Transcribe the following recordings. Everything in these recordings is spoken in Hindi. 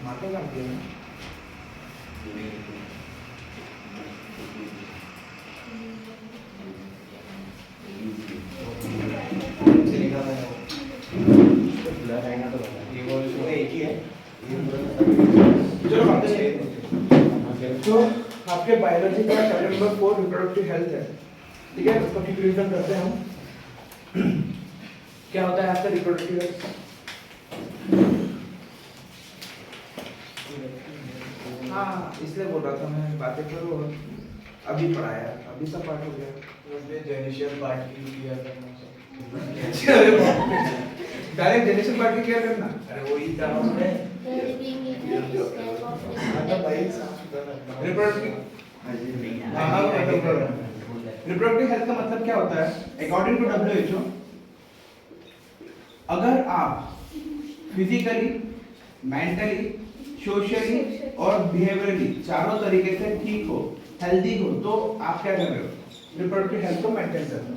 माता का दिया ना चलो बात तो आपके बायोलॉजी का चैप्टर नंबर 4 रिप्रोडक्टिव हेल्थ है, ठीक है। उसको ठीक रिवीजन करते हैं हम। क्या होता है आपका रिप्रोडक्टिव हेल्थ? हाँ, इसलिए बोल रहा था मैं, बातें करो। अभी पढ़ाया, अभी सब पार्ट हो गया। जेनिशियल पार्ट की किया करना डायरेक्ट जेनेशन पार्ट की क्या करना? अरे वही था उसमें रिप्रोडक्टिव हेल्थ का मतलब क्या होता है? अकॉर्डिंग टू WHO, अगर आप फिजिकली, मेंटली, सोशली और बिहेवियरली चारों तरीके से ठीक हो, हेल्दी हो, तो आप क्या कर रहे हो? रिप्रोडक्टिव हेल्थ को मेंटेन कर रहे हो,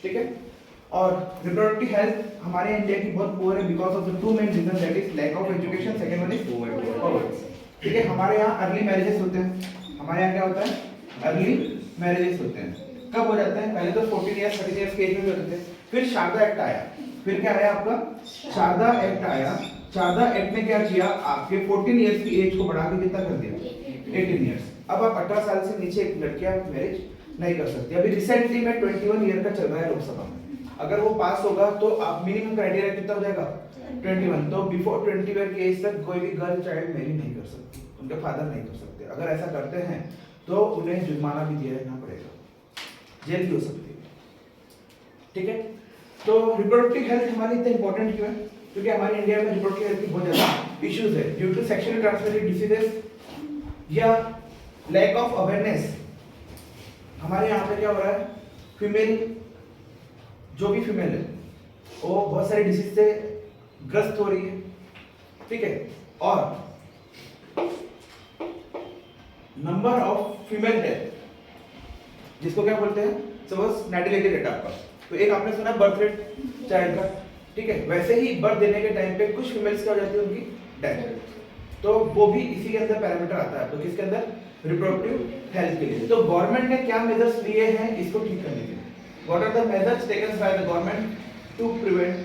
ठीक है। और रिप्रोडक्टिव हेल्थ हमारे इंडिया की बहुत पुअर है because of the two main reason, that is lack of education, second one is poverty, ठीक है। हमारे यहाँ अर्ली मैरिजेस होते हैं। हमारे यहाँ क्या होता है? अर्ली मैरिजेस होते हैं। कब हो जाते हैं? पहले तो 14 इयर्स 13 इयर्स के एज में होते थे। फिर शारदा एक्ट आया। फिर क्या आया आपका? शारदा एक्ट आया। शारदा एक्ट ने क्या किया? आपके 14 इयर्स की एज को बढ़ा के कितना कर दिया? 18 इयर्स। अब आप 18 साल से नीचे एक लड़कियां मैरिज नहीं कर सकती। अभी रिसेंटली में 21 ईयर का चल रहा है लोकसभा में। अगर वो पास होगा तो आप मिनिमम क्राइटेरिया कितना हो जाएगा? 21। तो बिफोर 20 ईयर की एज तक कोई भी गर्ल चाइल्ड मैरी नहीं कर सकती, उनके फादर नहीं कर सकते। अगर ऐसा करते हैं तो उन्हें जुर्माना भी देना पड़ेगा, जेल भी हो सकती है, ठीक है। तो रिप्रोडक्टिव हेल्थ हमारी इतनी इंपॉर्टेंट क्यों है? क्योंकि हमारे इंडिया में रिप्रोडक्टिव हेल्थ की बहुत ज्यादा इश्यूज है due to sexually transmitted diseases या लैक ऑफ अवेयरनेस। हमारे यहाँ पे क्या हो रहा है? फीमेल, जो भी फीमेल है वो बहुत सारे डिसीज से ग्रस्त हो रही है, ठीक है। और नंबर ऑफ फीमेल डेथ, जिसको क्या बोलते हैं? सपोज नाटिलिटी रेट आपका, तो एक आपने सुना बर्थ रेट चाइल्ड का, ठीक है। वैसे ही बर्थ देने के टाइम पे कुछ फीमेल्स क्या हो जाती है? उनकी डेथ। तो वो भी इसी के अंदर पैरामीटर आता है। तो किसके अंदर? रिप्रोडक्टिव हेल्थ के लिए। तो गवर्नमेंट ने क्या मेजर्स लिए हैं इसको ठीक करने के लिए? What are the measures taken by the government to prevent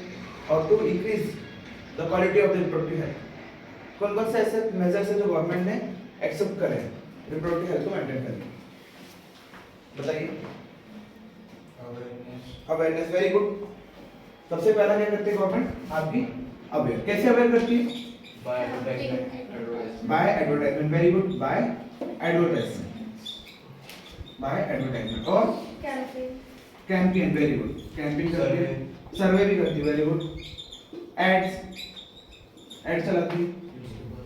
or to increase the quality of the reproductive health? कौन-कौन से ऐसे मेजर्स हैं जो गवर्नमेंट ने एक्सेप्ट करे हैं रिप्रोडक्टिव हेल्थ को मेंटेन करने? बताइए। Awareness, very good. सबसे पहला क्या करती है गवर्नमेंट? आपकी अवेयर। कैसे अवेयर करती है? By advertisement. By advertisement, very good. By advertisement, by advertisement. और कैंपेन, वेरी गुड। कैंपेन करती है, सर्वे भी करती है, वेरी गुड। एड्स, एड चलाती है,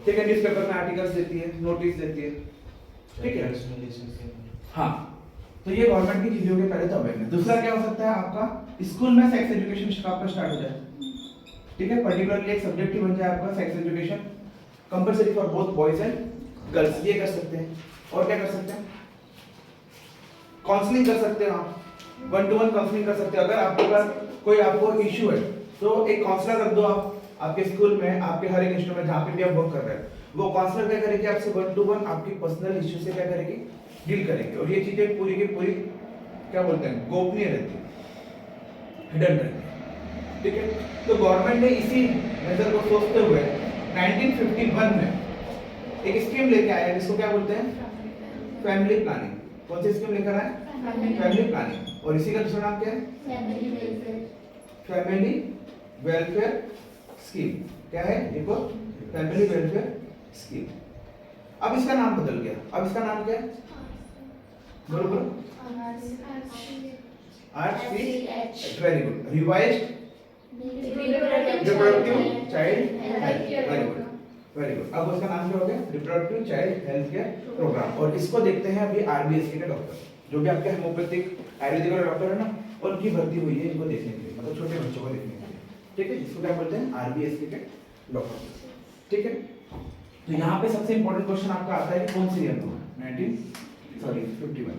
ठीक है। न्यूज़पेपर में आर्टिकल्स देती है, नोटिस देती है, ठीक है। हाँ, तो ये गवर्नमेंट की चीजों के पहले तो अवेयरनेस। दूसरा क्या हो सकता है आपका? स्कूल में सेक्स एजुकेशन आपका स्टार्ट हो जाए, ठीक है। पर्टिकुलरली एक सब्जेक्ट ही बन जाए आपका sex education, compulsory for both boys and girls. ये कर सकते हैं। और क्या कर सकते हैं? काउंसलिंग कर सकते हैं आप, 1-to-1 काउंसलिंग कर सकते हैं। अगर आपके पास कोई आपको इशू है तो एक काउंसलर रख दो आप आपके स्कूल में, आपके हर एक इंस्टीट्यूट में जहाँ पे भी आप वर्क कर रहे हैं। वो काउंसलर क्या करेगी? आपसे 1-to-1 आपकी पर्सनल इशू से क्या करेगी? डील करेगी। और ये चीजें पूरी की पूरी क्या बोलते हैं? गोपनीय रहती है, हिडन रहती है, ठीक है। तो गवर्नमेंट ने इसी मेजर को सोचते हुए 1951 में एक स्कीम लेके आया जिसको क्या बोलते हैं? Family planning. कौन सी स्कीम लेकर आए? Family planning. और इसी का दूसरा नाम क्या है? Family welfare scheme. क्या है? देखो, फैमिली वेलफेयर स्कीम। अब इसका नाम बदल गया। अब इसका नाम क्या है? बोलो बोलो। RCH, very good. Revised reproductive child health, very good, very good. अब उसका नाम क्या हो गया? Reproductive child health care programme. और इसको देखते हैं अभी RBSK के डॉक्टर, जो भी आपके होम्योपैथिक आयुर्वेदिक वाले डॉक्टर है ना, उनकी भर्ती हुई है इनको देखने के लिए, मतलब छोटे बच्चों को देखने के लिए, ठीक है। जिसको क्या बोलते हैं? RBSK के डॉक्टर, ठीक है। तो यहाँ पे सबसे इंपॉर्टेंट क्वेश्चन आपका आता है कि कौन सी ईयर में? 51 में,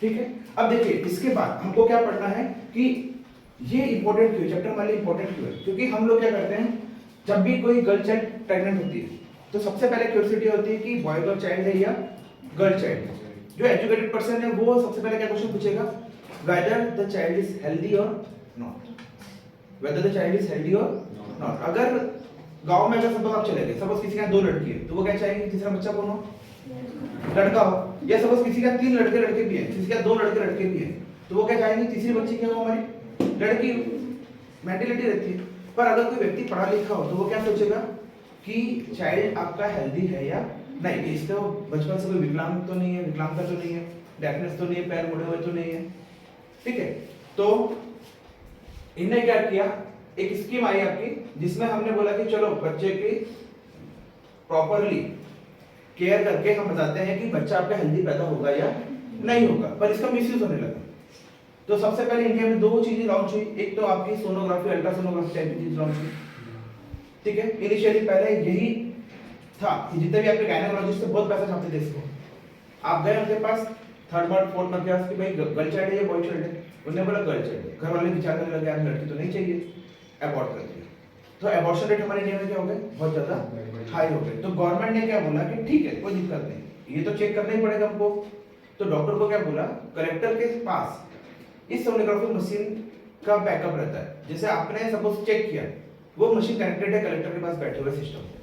ठीक है। अब देखिए इसके बाद हमको क्या पढ़ना है कि ये इंपॉर्टेंट क्यों, चैप्टर वाले इंपॉर्टेंट क्यों है? क्योंकि हम लोग क्या करते हैं, जब भी कोई गर्ल चाइल्ड प्रेग्नेंट होती है तो सबसे पहले क्यूरियोसिटी होती है कि बॉय का चाइल्ड है या गर्ल चाइल्ड है। जो एजुकेटेड पर्सन है वो सबसे पहले क्या क्वेश्चन पूछेगा, whether the child is healthy or not, whether the child is healthy or not. अगर गांव में अगर सपोज आप चले गए, सपोज किसी का 2 लड़की है तो वो क्या चाहेंगे, तीसरा बच्चा कौन हो, लड़का हो। या सपोज किसी का 3 लड़के भी है, किसी का 2 लड़के भी है, तो वो क्या चाहेंगे, तीसरी बच्ची क्या हो हमारी लड़की। मेंटालिटी रहती है। पर अगर कोई व्यक्ति पढ़ा लिखा हो तो वो क्या सोचेगा कि चाइल्ड आपका हेल्दी है या नहीं, इसका बचपन से कोई विकलांग तो नहीं है, विकलांगता तो नहीं है, डेफनेस तो नहीं है, पैर मुड़े हुए तो नहीं है, ठीक है। तो इनने क्या किया, एक स्कीम आई आपकी जिसमें हमने बोला कि चलो बच्चे की प्रॉपरली केयर करके हम बताते हैं कि बच्चा आपका हेल्दी पैदा होगा या नहीं होगा, पर इसका मिसयूज होने लगा। तो सबसे पहले इंडिया में 2 चीजें लॉन्च हुई, एक तो आपकी सोनोग्राफी, अल्ट्रासोनोग्राफी टाइप की चीज लॉन्च हुई, ठीक है। इनिशियली पहले यही था कि जितने भी आपके गायनेकोलॉजिस्ट थे बहुत पैसा छापते थे इसको। आप गए उनके पास 3rd मंथ 4th मंथ के पास कि भाई गर्ल चाइल्ड है या बॉय चाइल्ड है, उन्होंने बोला गर्ल चाइल्ड है। घर वाले विचार करने लगे यार लड़की तो नहीं चाहिए, अबॉर्ट कर दिया। तो अबॉर्शन रेट हमारे इंडिया में क्या हो गए, बहुत ज्यादा हाई हो गए। तो गवर्नमेंट ने क्या बोला कि ठीक है कोई दिक्कत नहीं, ये तो चेक करना ही पड़ेगा हमको। तो डॉक्टर को क्या बोला, कलेक्टर के पास इस सोनोग्राफी मशीन का बैकअप रहता है। जैसे आपने सपोज चेक किया, वो मशीन कनेक्टेड है कलेक्टर के पास बैठे हुए सिस्टम से,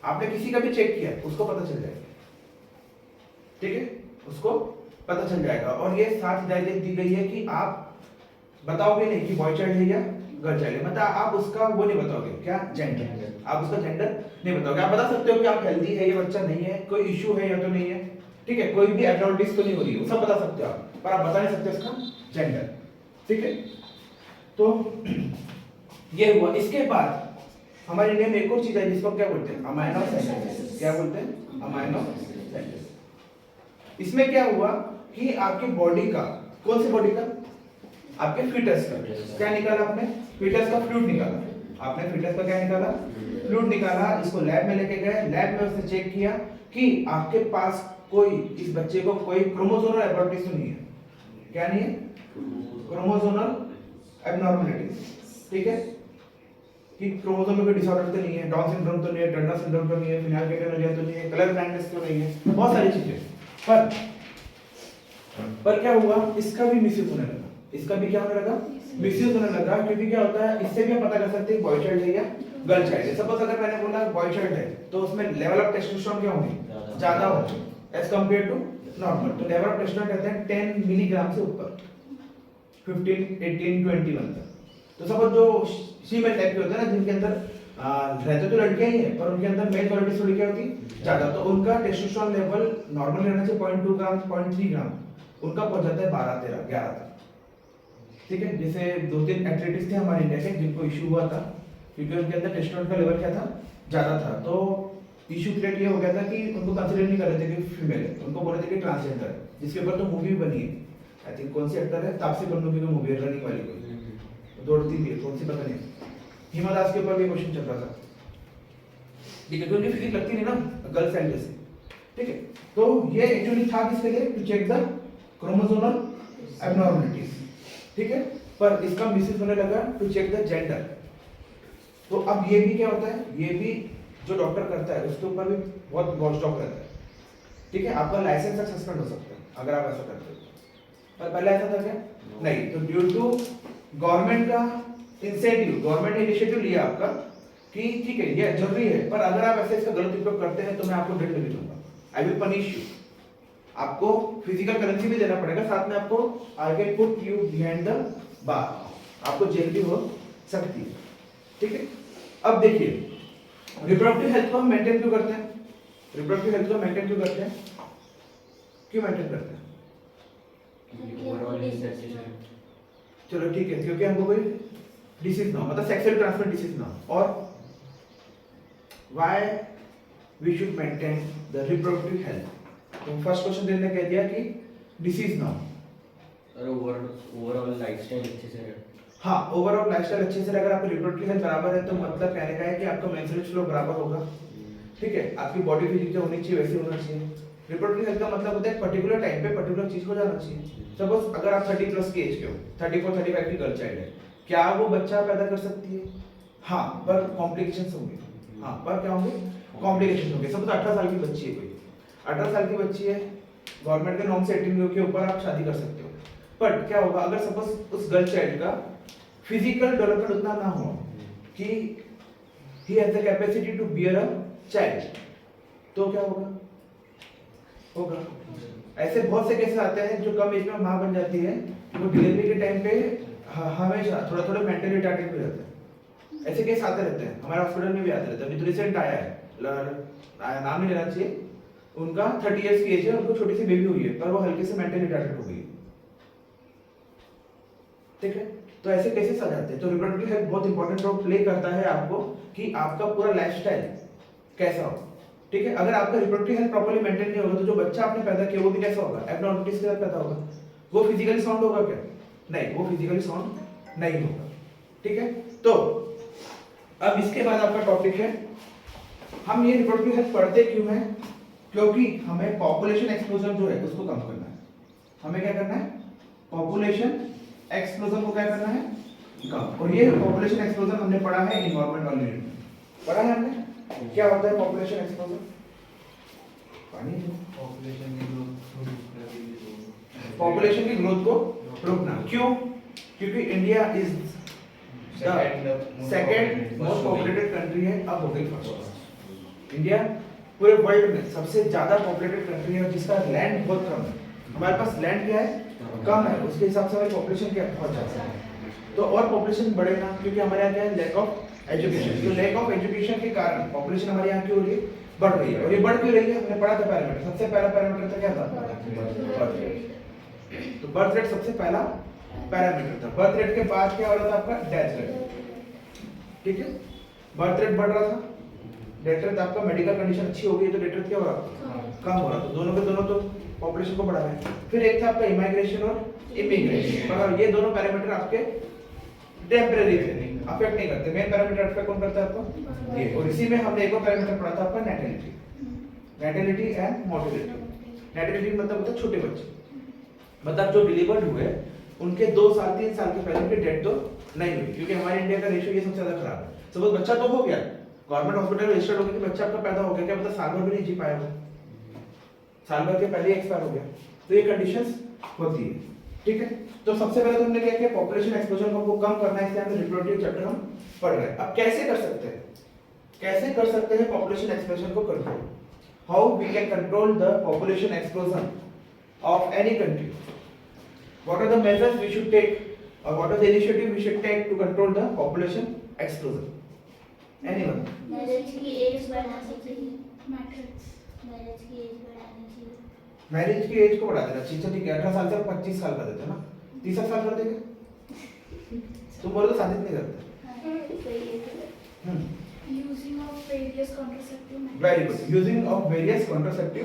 आपने किसी का भी चेक किया उसको पता चल जाएगा, ठीक है, उसको पता चल जाएगा। और ये साथ हिदायत दी गई है कि आप बताओगे नहीं कि बॉय चाइल्ड है या गर्ल चाइल्ड है, मतलब आप उसका वो नहीं बताओगे, क्या जेंडर, आप उसका जेंडर नहीं बताओगे। आप बता सकते हो कि आप हेल्दी है या बच्चा नहीं है, कोई इशू है या तो नहीं है, ठीक है, कोई भी एब्नॉर्मलिटीज तो नहीं हो रही है, वो सब बता सकते हो आप, पर आप बता नहीं सकते उसका जेंडर, ठीक है। तो ये हुआ। इसके बाद हमारे इंडिया में एक और चीज है जिसको क्या बोलते हैं, अमाइनो एसिड। क्या बोलते हैं, अमाइनो एसिड। इसमें क्या हुआ कि आपकी बॉडी का, कौन सी बॉडी का, आपके फीटस का क्या निकाला आपने, फीटस का फ्लूइड निकाला। आपने फीटस का क्या निकाला, फ्लूइड निकाला। इसको लैब में लेके गए, लैब में उसने चेक किया कि आपके पास कोई, इस बच्चे को कोई क्रोमोसोमल एबॉर्टिस तो नहीं है, क्या नहीं है, क्रोमोसोमल एबनॉर्मलिटीज, ठीक है, कि क्रोमोसोम में कोई डिसऑर्डर तो नहीं है, डाउन सिंड्रोम तो नहीं है, टर्नर सिंड्रोम तो नहीं है, फिनाइलकेटोनुरिया तो नहीं है, कलर ब्लाइंडनेस तो नहीं है, बहुत सारी चीजें। पर क्या हुआ, इसका भी मिसयूज होने लगा, इसका भी क्या होने लगा, मिसयूज होने लगा। क्योंकि क्या होता है, इससे भी हम पता कर सकते हैं बॉय चाइल्ड है या गर्ल चाइल्ड है। सपोज अगर मैंने बोला बॉय चाइल्ड है तो उसमें लेवल ऑफ टेस्टोस्टेरोन क्या होंगे, ज्यादा होंगे एज कंपेयर टू नॉर्मल। तो लेवल ऑफ टेस्टोस्टेरोन कहते हैं 10 मिलीग्राम से ऊपर, 15, 18, 21 तक। तो सपोज जो फीमेल टाइप के होते हैं ना, जिनके अंदर रहते तो लड़कियां ही है पर उनके अंदर मेल क्वालिटी थोड़ी क्या होती ज्यादा, तो उनका टेस्टोस्टेरोन लेवल नॉर्मल रहना चाहिए 0.2 ग्राम 0.3 ग्राम, उनका पहुंच जाता है 12, 13, 11 तक, ठीक है। जैसे 2-3 एथलीट्स थे हमारे इंडिया के जिनको इशू हुआ था क्योंकि उनके अंदर टेस्टोस्टेरोन का लेवल क्या था, ज्यादा था। तो इशू क्रिएट ये हो गया था कि उनको कंसीडर नहीं कर रहे थे कि फीमेल है, उनको बोल रहे थे कि ट्रांसजेंडर है, जिसके ऊपर तो मूवी बनी है। आई थिंक कौन सी एक्टर है, तापसी पन्नू की मूवी है रनिंग वाली, कोई दौड़ती भी है, कौन सी पता नहीं, हिमा दास के ऊपर भी क्वेश्चन चल रहा था, ठीक है, तो उनकी फिजिक लगती नहीं ना गर्ल फ्रेंड जैसे, ठीक है। तो ये एक्चुअली था किसके लिए, to check the chromosomal abnormalities, ठीक है। पर इसका मिसयूज होने लगा टू चेक द जेंडर। तो अब ये भी क्या होता है, ये भी जो डॉक्टर करता है उसके ऊपर भी बहुत वॉचडॉग रहता है, ठीक है। आपका लाइसेंस तक सस्पेंड हो सकता है अगर आप ऐसा करते हो, पर पहले ऐसा था क्या, नहीं। तो ड्यू टू गवर्नमेंट का इंसेंटिव, गवर्नमेंट ने इनिशिएटिव लिया आपका कि ठीक है ये जरूरी है, पर अगर आप ऐसे इसका गलत उपयोग करते हैं तो मैं आपको दंड भी दूंगा, आई विल पनिश यू। आपको फिजिकल करेंसी भी देना पड़ेगा, साथ में आपको I can put you behind the bar, आपको जेल भी हो सकती है, ठीक है। अब देखिए रिप्रोडक्टिव हेल्थ को हम मेंटेन क्यों करते हैं, रिप्रोडक्टिव हेल्थ को मेंटेन क्यों करते हैं, क्यों मेंटेन करते हैं, चलो ठीक है, क्योंकि हमको कोई डिसीज ना हो, मतलब सेक्सुअल ट्रांसमिट डिसीज ना हो। और why we should maintain the reproductive health, तो फर्स्ट क्वेश्चन देने कह दिया कि डिसीज ना हो, और ओवरऑल लाइफस्टाइल अच्छे से रहे। हाँ, ओवरऑल लाइफस्टाइल अच्छे से, अगर आपकी रिप्रोडक्टिव हेल्थ बराबर है तो मतलब कहने का है कि आपका मेंस्ट्रुअल फ्लो बराबर होगा, ठीक है, आपकी बॉडी फिजिक जो होनी चाहिए वैसी होना चाहिए। रिप्रोडक्टिव हेल्थ का मतलब होता है पर्टिकुलर टाइम पे पर्टिकुलर चीज हो जाना चाहिए। सपोज अगर आप 30+ के एज के हो, 34-35 की गर्ल चाइल्ड है, क्या वो बच्चा पैदा कर सकती है, हाँ, पर कॉम्प्लिकेशंस होंगे, हाँ, पर क्या होंगे, कॉम्प्लिकेशन होंगे। सपोज 18 साल की बच्ची है, कोई 18 साल की बच्ची है, गवर्नमेंट के नॉर्म से 18 के ऊपर आप शादी कर सकते हो। बट क्या होगा अगर सपोज उस गर्ल चाइल्ड का फिजिकल डेवलपमेंट उतना ना हो कि he has the capacity to bear a child, तो क्या होगा? ऐसे बहुत से केसेस आते हैं जो कम एज में मां बन जाती है, वो डिलीवरी के टाइम पे हमेशा थोड़ा थोड़ा मेंटली रिटार्डेड भी रहते हैं। ऐसे केस आते रहते हैं, हमारे हॉस्पिटल में भी आते रहते हैं। अभी तो रिसेंट आया है, नाम नहीं लेना चाहिए, उनका 30 इयर्स की एज है, उनको छोटी सी बेबी हुई है, पर वो हल्के से मेंटली रिटार्डेड हो गई। ठीक है, तो ऐसे केसेस आ जाते हैं। तो रिप्रोडक्टिव हेल्थ बहुत इंपॉर्टेंट रोल प्ले करता है आपको कि आपका पूरा लाइफस्टाइल कैसा हो। ठीक है, अगर आपका रिप्रोडक्टिव हेल्थ प्रॉपर्ली मेंटेन नहीं होगा तो जो बच्चा आपने पैदा किया वो भी कैसा होगा, एब्नॉर्मलिटीज के साथ पैदा होगा। वो फिजिकली साउंड होगा क्या? नहीं, वो फिजिकली साउंड नहीं होगा। ठीक है, तो अब इसके बाद आपका टॉपिक है, हम ये रिप्रोडक्टिव हेल्थ पढ़ते क्यों हैं? क्योंकि हमें पॉपुलेशन एक्सप्लोजन जो है उसको कम करना है। हमें क्या करना है? पॉपुलेशन एक्सप्लोजन को क्या करना है? कम। और ये पॉपुलेशन एक्सप्लोजन हमने पढ़ा है एनवायरमेंट वाले यूनिट में, पढ़ा है हमने। क्या होता है पॉपुलेशन एक्सप्लोजन? पानी पॉपुलेशन की ग्रोथ को रोकना। क्यों? क्योंकि India is second most populated country है, अब हो गई फर्स्ट। इंडिया पूरे वर्ल्ड में सबसे ज्यादा पॉपुलेटेड कंट्री है, जिसका लैंड बहुत कम है। हमारे पास लैंड क्या है? कम है, उसके हिसाब से हमारी पॉपुलेशन क्या बहुत ज्यादा है। तो और पॉपुलेशन बढ़े ना, क्योंकि हमारे यहाँ क्या है? Lack of education. तो लैक ऑफ एजुकेशन के कारण पॉपुलेशन हमारे यहाँ क्यों हो रही है? बढ़ रही है। और ये बढ़ क्यों रही है? हमने पढ़ा था पैरामीटर, सबसे पहला पैरामीटर था क्या था? Birth rate. तो बर्थ रेट सबसे पहला पैरामीटर था। बर्थ रेट के बाद क्या हो रहा था आपका? Death rate. ठीक है, बर्थ रेट बढ़ रहा था, डेथ रेट आपका मेडिकल कंडीशन अच्छी हो गई तो डेथ रेट क्या हो रहा? कम हो रहा। तो दोनों के दोनों तो पॉपुलेशन को बढ़ा रहे हैं। फिर एक था आपका इमाइग्रेशन और इमिग्रेशन, और ये दोनों पैरामीटर आपके टेम्परेरी थे, अफेक्ट नहीं करते। मेन पैरामीटर अफेक्ट कौन करता है आपको? ये। और इसी में हमने एक और पैरामीटर पढ़ा था आपका नैटिलिटी, नैटिलिटी एंड मोर्टेलिटी। नैटिलिटी मतलब होता है छोटे बच्चे, मतलब जो डिलीवर्ड हुए उनके 2 साल 3 साल के पहले उनकी डेथ तो नहीं हुई, क्योंकि हमारे इंडिया का रेशियो ये सबसे ज्यादा खराब है। सपोज बच्चा तो हो गया, गवर्नमेंट हॉस्पिटल में रजिस्टर्ड हो गया कि बच्चा आपका पैदा हो गया, क्या पता साल भर भी नहीं जी पाया, साल भर के पहले एक्सपायर हो गया। तो ये कंडीशंस होती है। ठीक है, तो सबसे पहले तो हमने क्या किया? पॉपुलेशन एक्सप्लोजन को कम करना है, इसलिए हमने रिप्रोडक्टिव चैप्टर हम पढ़ रहे हैं। अब कैसे कर सकते हैं? कैसे कर सकते हैं पॉपुलेशन एक्सप्लोजन को control? How we can control the population explosion of any country? What are the measures we should take, or what are the initiative we should take to control the population explosion? Anyone? Marriage की एज बढ़ानी चाहिए। मैरिज की एज बढ़ानी चाहिए। मैरिज की एज को बढ़ा देना चाहिए। ठीक है, 18 साल से 25 साल कर देते हैं ना, 30 साल कर देंगे। तुम बोलो तो शादी नहीं करते। सही है। Using of various contraceptive methods. Very good, using of various contraceptive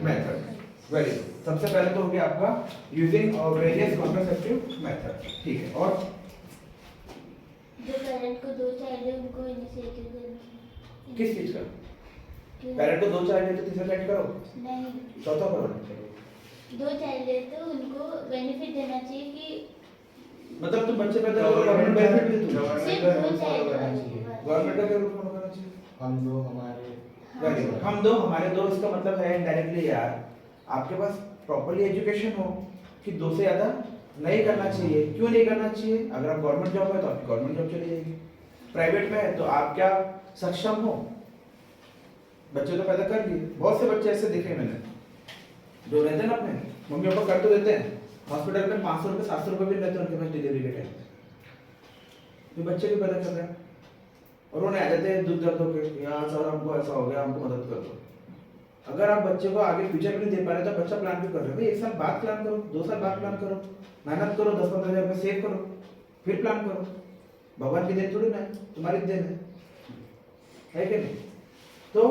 method. Very good, सबसे पहले तो हो गया आपका using of various contraceptive method. ठीक है, और जो पेरेंट को 2 चाइल्ड है उनको इनिशिएटिव देना। किस चीज का? पेरेंट को 2 चाइल्ड है तो तीसरा चाइल्ड करो, नहीं, चौथा करो। 2 चाइल्ड है तो उनको बेनिफिट देना चाहिए कि मतलब तुम बच्चे पैदा करो, गवर्नमेंट बेनिफिट दे दूं। सिर्फ 2 चाइल्ड चाहिए। गवर्नमेंट का क्या रूल फॉलो करना चाहिए? हम दो हमारे वेरी गुड, हम दो हमारे दो। इसका मतलब है इनडायरेक्टली यार, आपके पास प्रॉपर्ली एजुकेशन हो कि 2 से ज्यादा नहीं करना चाहिए। क्यों नहीं करना चाहिए? अगर आप गवर्नमेंट जॉब है तो आपकी गवर्नमेंट जॉब चली जाएगी, प्राइवेट में है तो आप क्या सक्षम हो? बच्चे तो पैदा कर लिए। बहुत से बच्चे ऐसे देखे मैंने जो रहते हैं ना, अपने मम्मी पापा कर तो देते हैं, हॉस्पिटल में 500 रुपए 700 रुपए भी रहते हैं उनके पास डिलीवरी के टाइम, तो बच्चे भी पैदा कर रहे हैं और उन्हें आ जाते हैं दूध दर्द होकर, यार सर हमको ऐसा हो गया, हमको मदद कर दो। अगर आप बच्चे को आगे फ्यूचर भी नहीं दे पा रहे तो बच्चा प्लान भी कर रहे हो भाई, 1 साल बाद प्लान करो, 2 साल बाद प्लान करो, मेहनत करो, 10-15 हज़ार रुपये सेव करो, फिर प्लान करो। भगवान की देन थोड़ी ना है, तुम्हारी देन है कि नहीं? तो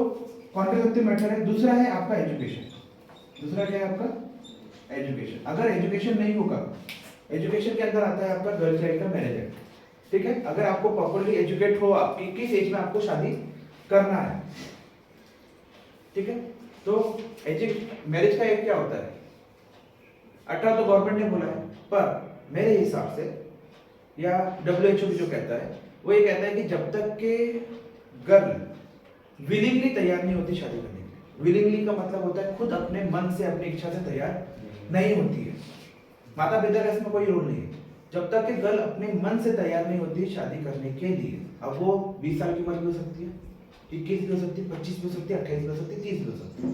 कॉन्ट्रासेप्टिव मेथड है। दूसरा है आपका एजुकेशन। दूसरा क्या है आपका? एजुकेशन। अगर एजुकेशन नहीं होगा, एजुकेशन के अंदर आता है आपका गर्ल चाइल्ड का मैरिज एक्ट। ठीक है, अगर आपको प्रॉपर्ली एजुकेट हो आपकी किस एज में आपको शादी करना है, ठीक है, तो मैरिज का एज क्या होता है? 18 तो गवर्नमेंट ने बोला है, पर मेरे हिसाब से या WHO भी जो कहता है वो ये कहता है कि जब तक के गर्ल विलिंगली तैयार नहीं होती शादी करने के लिए। विलिंगली का मतलब होता है खुद अपने मन से अपनी इच्छा से तैयार नहीं होती है। माता पिता का इसमें कोई रोल नहीं है। जब तक कि गर्ल अपने मन से तैयार नहीं होती शादी करने के लिए, अब वो 20 साल की उम्र भी हो सकती है, 21 भी हो सकती है, 25 भी हो सकती है, 28 भी हो सकती है, 30 भी हो सकती है।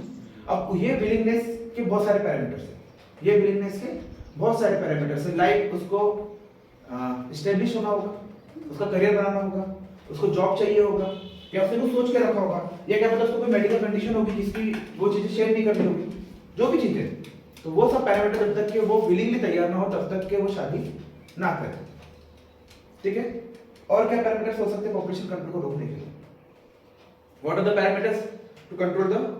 अब ये विलिंगनेस के बहुत सारे पैरामीटर्स हैं। ये विलिंगनेस के बहुत सारे पैरामीटर्स हैं, लाइक उसको एस्टेब्लिश होना होगा, उसका करियर बनाना होगा, उसको जॉब चाहिए होगा, या उसने कुछ सोच के रखा होगा, या क्या पता उसको कोई मेडिकल कंडीशन होगी जिसकी वो चीजें शेयर नहीं करनी होगी, जो भी चीजें। तो वो सब पैरामीटर जब तक कि वो विलिंगली तैयार ना हो तब तक कि वो शादी ना करे। ठीक है। और क्या पैरामीटर्स हो सकते हैं पॉपुलेशन कंट्रोल को रोकने के लिए? What are the parameters to control the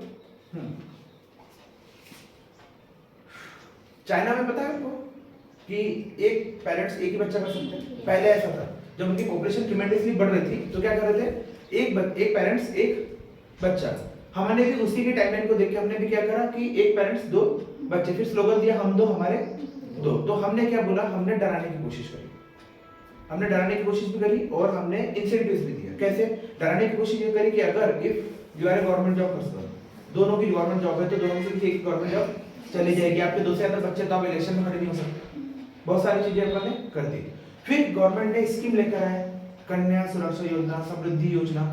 China में पता है आपको कि एक पेरेंट्स एक ही बच्चा कर सकते हैं। पहले ऐसा था, जब उनकी पॉपुलेशन ट्रिमेंडसली बढ़ रही थी तो क्या कर रहे थे, एक पेरेंट्स एक बच्चा। हमने भी उसी की टाइमलाइन को देख के हमने भी क्या करा कि एक पेरेंट्स दो बच्चे, फिर स्लोगन दिया हम दो हमारे दो। तो हमने क्या बोला, हमने डराने की कोशिश करी, हमने डराने की कोशिश भी करी और हमने इंसेंटिव्स भी दिया। कैसे डराने की कोशिश ये करी कि अगर if you are a government job person, दोनों की गवर्नमेंट जॉब है तो दोनों में से किसी एक गवर्नमेंट जॉब चली जाएगी, आपके दो से ज्यादा बच्चे तो आप इलेक्शन में खड़े नहीं हो सकते। बहुत सारी चीजें अपने कर दी। फिर गवर्नमेंट ने स्कीम लेकर आए, कन्या सुरक्षा योजना, समृद्धि योजना,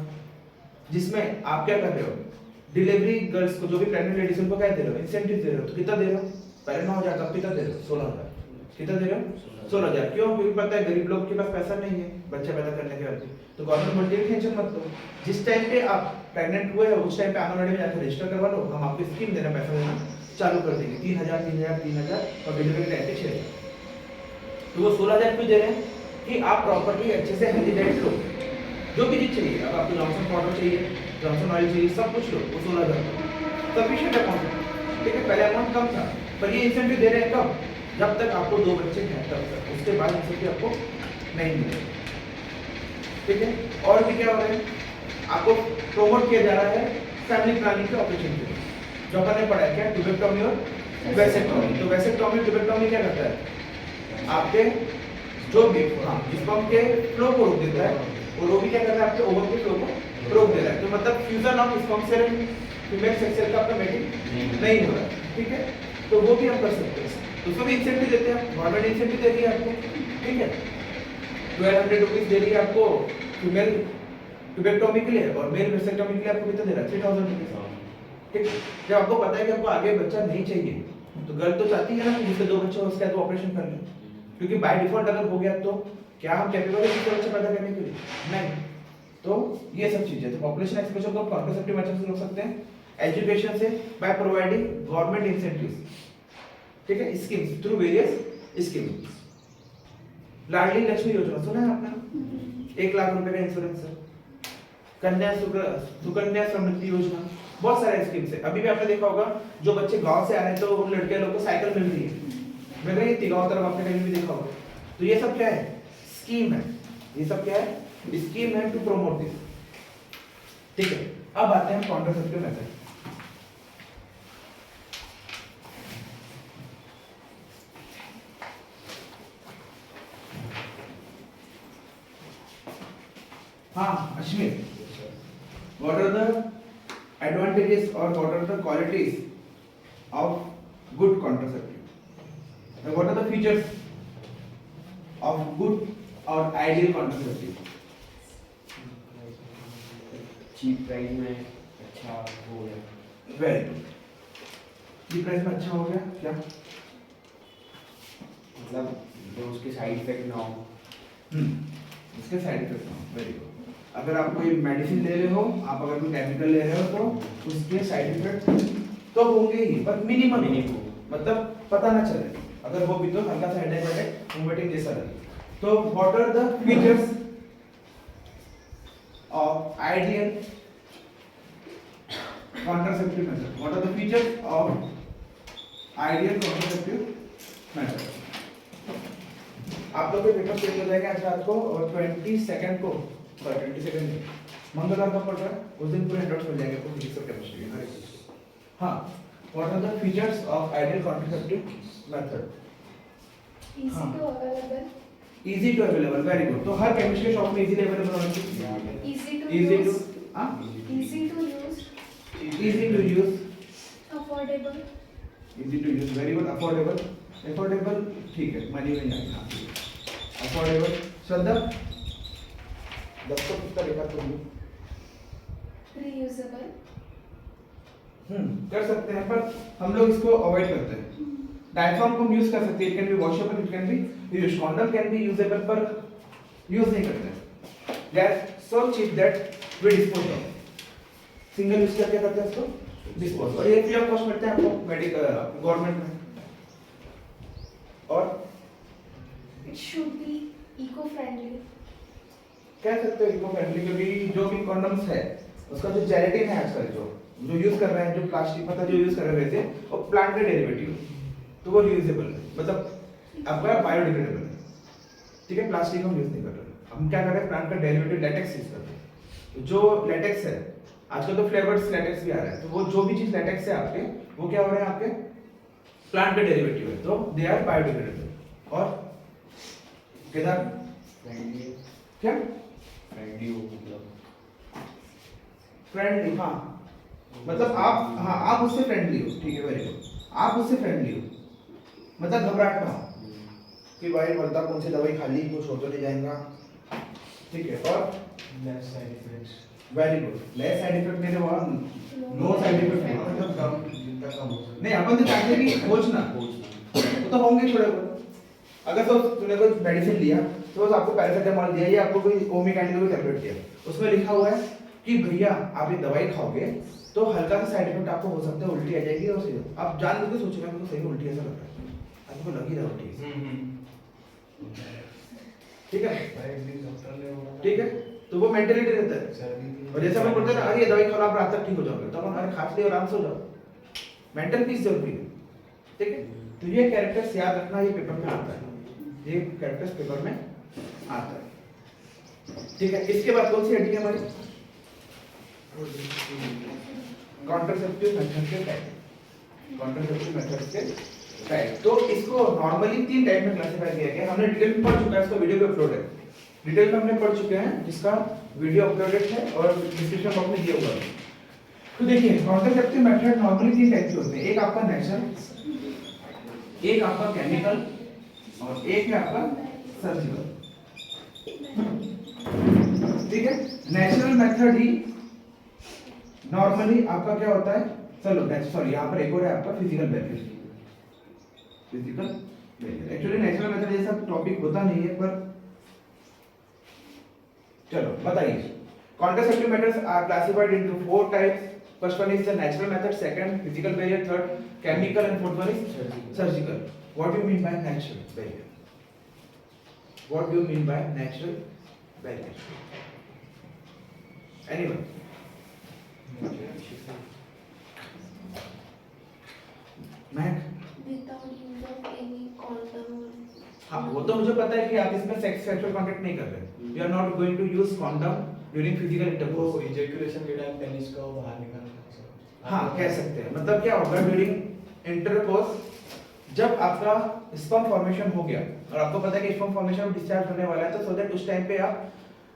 जिसमें आप क्या कर रहे हो, डिलीवरी गर्ल्स को, जो भी प्रेग्नेंट लेडीज उनको क्या दे रहे हो, इंसेंटिव दे रहे हो। तो कितना दे रहे हो, पहले 9,000 का, कितना दे रहे हो, 16,000। कितना दे रहे हो, 16,000। क्यों? क्योंकि पता है गरीब लोग के पास पैसा नहीं है बच्चा पैदा करने के बाद। तो गवर्नमेंट बोलती है टेंशन मत लो, जिस टाइम पे आप प्रेग्नेंट हुए हो उस टाइम पे आंगनबाड़ी में जाकर रजिस्टर करवा लो, हम आपको स्कीम देना, पैसा देना चालू कर देंगे, 3,000 3,000 3,000 और डिलीवरी टाइम पे 6,000। तो वो 16,000 क्यों दे रहे हैं कि आप प्रॉपर्ली अच्छे से हेल्दी डाइट लो, जो भी चीज चाहिए, अब आपको जॉनसन पाउडर चाहिए, जॉनसन ऑयल चाहिए, सब कुछ लो, वो 16,000 सफिशिएंट अमाउंट। ठीक है, पहले अमाउंट कम था, पर ये इंसेंटिव दे रहे हैं कब, जब तक आपको 2 बच्चे हैं तब तक, उसके बाद इंसेंटिव आपको नहीं मिलेगा। ठीक है। और भी क्या हो रहा है, आपको प्रोमोट किया जा रहा है फैमिली प्लानिंग के ऑपरेशन के लिए, जो अपन ने पढ़ा है क्या, ट्यूबेक्टोमी और वैसेक्टोमी। तो वैसेक्टोमी ट्यूबेक्टोमी क्या करता है, आपके जो भी स्पर्म के फ्लो को रोक देता है, और वो भी क्या करता है, आपके ओवम के फ्लो को रोक दे रहा है। तो मतलब fusion of sperm cell and female sex cell का आपका मैटिंग नहीं हो रहा है। ठीक है, तो वो भी हम कर सकते हैं। तो उसको भी इंसेंटिव देते हैं, गवर्नमेंट इंसेंटिव दे रही है आपको। ठीक है, 1200 रुपीज दे रही है आपको फीमेल ट्यूबेक्टोमी के लिए, और मेल वेसेक्टोमी के लिए आपको कितना दे रहा है, 3,000 रुपीज। ठीक, जब आपको पता है कि आपको आगे बच्चा नहीं चाहिए, तो गर्ल तो चाहती है ना कि जिसके 2 बच्चे हो उसके बाद ऑपरेशन कर ले, क्योंकि बाय डिफॉल्ट अगर हो गया तो क्या हम कैपेबल है दूसरे बच्चे पैदा करने के लिए, नहीं। तो ये सब चीजें, तो पॉपुलेशन एक्सपेंशन को कॉन्ट्रासेप्टिव मेथड से रोक सकते हैं, एजुकेशन से, बाय प्रोवाइडिंग गवर्नमेंट इंसेंटिव्स। ठीक है, स्कीम्स थ्रू वेरियस स्कीम्स। लाडली लक्ष्मी योजना सुना है आपने, 1 लाख रुपए का इंश्योरेंस है, कन्या सुकन्या समृद्धि योजना, बहुत सारे स्कीम्स है। अभी भी आपने देखा होगा जो बच्चे गांव से आ रहे हैं तो उन लड़के लोग को साइकिल मिल रही है, मिल रही थी गांव तरफ, आपने कहीं भी देखा होगा। तो ये सब क्या है, स्कीम है, ये सब क्या है, स्कीम है टू प्रमोट दिस। ठीक है, अब आते हैं कॉन्ट्रासेप्टिव मेथड। हाँ Ashwin, what are the advantages or what are the qualities of good contraceptive? And what are the features of good or ideal contraceptive? Cheap price में अच्छा हो गया। Very good. चीप प्राइस में अच्छा हो गया क्या? मतलब जो उसके साइड इफेक्ट ना हो। इसके साइड इफेक्ट ना हो। Very good. अगर आप कोई मेडिसिन ले रहे हो, आप अगर कोई केमिकल ले रहे हो तो उसके साइड इफेक्ट तो होंगे ही, पर मिनिमम, मतलब पता ना चले, अगर वो भी तो हल्का सा हेडेक वोमिटिंग जैसा लगे। तो what are the features of ideal contraceptive method? What are the features of ideal contraceptive method? आप लोग के पेपर चेंज हो जाएंगे आज रात को, और 22 को, सॉरी 22 मंगलवार का पढ़ रहा है, उस दिन पूरे नोट्स मिल जाएंगे आपको फिजिक्स और केमिस्ट्री के हर एक चीज। हाँ, what are the features of ideal contraceptive method? Easy to available. Easy to available, very good. तो हर केमिस्ट्री शॉप में इजीली अवेलेबल होना चाहिए, Easy to easy to use. हाँ Easy to use, easy to use, affordable, easy to use, very good, affordable, affordable ठीक है, मनी में नहीं, हाँ अफोर्डेबल। श्रद्धा 10 को कितना लिखा तुमने? reusable, कर सकते हैं, पर हम लोग इसको अवॉइड करते हैं। डायफ्राम को हम यूज कर सकते हैं, it can be washable, it can be use, condom can be usable, पर यूज नहीं करते। They are so cheap that we dispose of, single use करके करते हैं इसको डिस्पोज, और ये फ्री ऑफ कॉस्ट मिलते हैं आपको मेडिकल गवर्नमेंट में। और it should be eco-friendly, कह सकते हो इको फ्रेंडली, क्योंकि जो भी कॉन्डम्स है उसका जो जेलेटिन है आजकल जो यूज कर रहे हैं, जो प्लास्टिक मतलब जो यूज कर रहे थे वो प्लांट का डेरिवेटिव, तो वो रियूजेबल है, मतलब आपका बायोडिग्रेडेबल है, ठीक है। प्लास्टिक हम यूज नहीं कर रहे, हम क्या कर रहे हैं, प्लांट का डेरिवेटिव लेटेक्स यूज कर रहे हैं। तो जो लेटेक्स है आजकल तो फ्लेवर्ड लेटेक्स भी आ रहा है, तो वो जो भी चीज लेटेक्स है आपके, वो क्या हो रहे हैं आपके प्लांट का डेरिवेटिव है, तो दे आर बायोडिग्रेडेबल। और केदार फ्रेंडली, क्या फ्रेंडली हो मतलब फ्रेंडली, हाँ मतलब आप, हाँ आप उससे फ्रेंडली हो, ठीक है, वेरी गुड, आप उससे फ्रेंडली हो, मतलब घबराहट ना हो कि भाई बोलता कौन सी दवाई खा ली, कुछ हो तो नहीं जाएगा, ठीक है। और less side effects, very good, less side effect मेरे वहाँ नो साइड इफेक्ट नहीं, मतलब कम, जितना कम हो सके नहीं अपन तो चाहते हैं कि खोजना खोजना। वो तो होंगे थोड़े बहुत। अगर तो तूने कोई मेडिसिन लिया तो बस आपको पैरासिटामोल दिया या आपको कोई ओमिकाइंड का कोई टैबलेट दिया, उसमें लिखा हुआ है कि भैया आप ये दवाई खाओगे तो हल्का सा साइड इफेक्ट आपको हो सकता है, उल्टी आ जाएगी, और सीधे आप जान के सोचेंगे आपको सही में उल्टी ऐसा लग रहा है, आपको लग ही रहा है उल्टी, ठीक है, डॉक्टर ने बोला ठीक है। तो वो मेंटेलिटी रहता है, सर्दी और जैसे हम बोलते हैं ना, अरे ये दवाई खाओ आप रात तक ठीक हो जाओगे, तो अपन अरे खा लियो आराम से हो जाओ, मेंटल पीस जरूरी है, ठीक है। तो ये कैरेक्टर्स याद रखना, ये पेपर में आता है, ये कैरेक्टर्स पेपर में आता है, ठीक है। इसके बाद कौन सी हड्डी है हमारी, कॉन्ट्रासेप्टिव मेथड के टाइप, कॉन्ट्रासेप्टिव मेथड के टाइप। तो इसको नॉर्मली 3 टाइप में क्लासिफाई किया गया, हमने डिटेल में पढ़ चुका है, इसका वीडियो पे अपलोड है, डिटेल में हमने पढ़ चुके हैं, जिसका वीडियो अपलोडेड है और डिस्क्रिप्शन बॉक्स में दिया हुआ है। तो देखिए कॉन्ट्रासेप्टिव मेथड नॉर्मली 3 टाइप के होते हैं, एक आपका नेचुरल, एक आपका केमिकल, और एक है आपका सर्जिकल, ठीक है। नेचुरल मेथड ही नॉर्मली आपका क्या होता है, चलो सॉरी यहाँ पर एक और है आपका physical barrier, physical barrier. Actually natural method जैसा टॉपिक होता नहीं है, पर चलो बताइए। Contraceptive methods are classified into 4 types, first one is the natural method, second physical barrier, third chemical, and fourth one is surgical. What do you mean by natural barrier? What do you mean by natural barrier? Anyone? Mac? without use of any condom. हाँ वो तो मुझे पता है कि आप इसमें सेक्सुअल कांटेक्ट नहीं कर रहे, you are not going to use condom during physical intercourse. Ejaculation के टाइम पेनिस को बाहर निकालना, हाँ कह सकते हैं, मतलब क्या होगा ड्यूरिंग इंटरकोर्स, जब आपका स्पर्म फॉर्मेशन हो गया और आपको पता है कि स्पर्म फॉर्मेशन डिस्चार्ज होने वाला है, तो सो दैट उस टाइम पे आप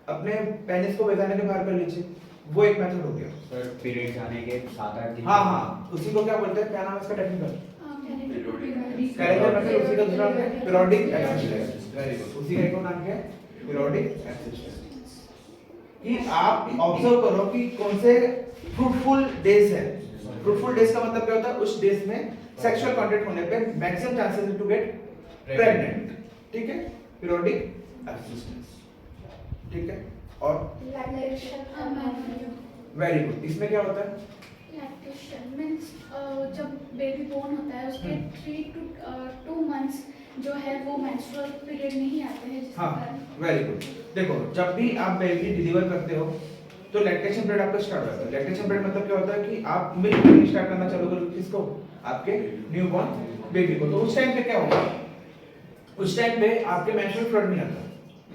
अपने पेनिस को वेजाइना के बाहर कर लीजिए, वो एक मेथड हो गया। सर पीरियड्स आने के 7-8 दिन, हाँ हाँ उसी को क्या बोलते हैं, क्या नाम है इसका टेक्निकल? कैलेंडर मेथड, उसी का दूसरा नाम है पीरियोडिक एक्सिस्टेंस। वेरी गुड, उसी का एक और नाम क्या है, पीरियोडिक एक्सिस्टेंस। कि आप ऑब्जर्व करो कि कौन से फ्रूटफुल डेज है, फ्रूटफुल डेज का मतलब क्या होता है, उस डेज में सेक्सुअल कांटेक्ट होने पे maximum chances to get pregnant, ठीक है, पीरियोडिक एक्सिस्टेंस, ठीक है। और वेरी गुड, इसमें क्या होता है, लैक्टेशन मीन्स जब बेबी बोर्न होता है उसके 3 to 2 months जो है वो मेंस्ट्रुअल पीरियड नहीं आते हैं, जिसके हाँ कारण वेरी गुड। देखो जब भी आप बेबी डिलीवर करते हो तो लैक्टेशन पीरियड आपका स्टार्ट होता है। लैक्टेशन पीरियड मतलब क्या होता है कि आप मिल्क फीडिंग स्टार्ट करना चालू करोगे, किसको, आपके न्यूबॉर्न बेबी को। तो उस टाइम पे क्या होगा, उस टाइम पे आपके मेंस्ट्रुअल ब्लड नहीं आता,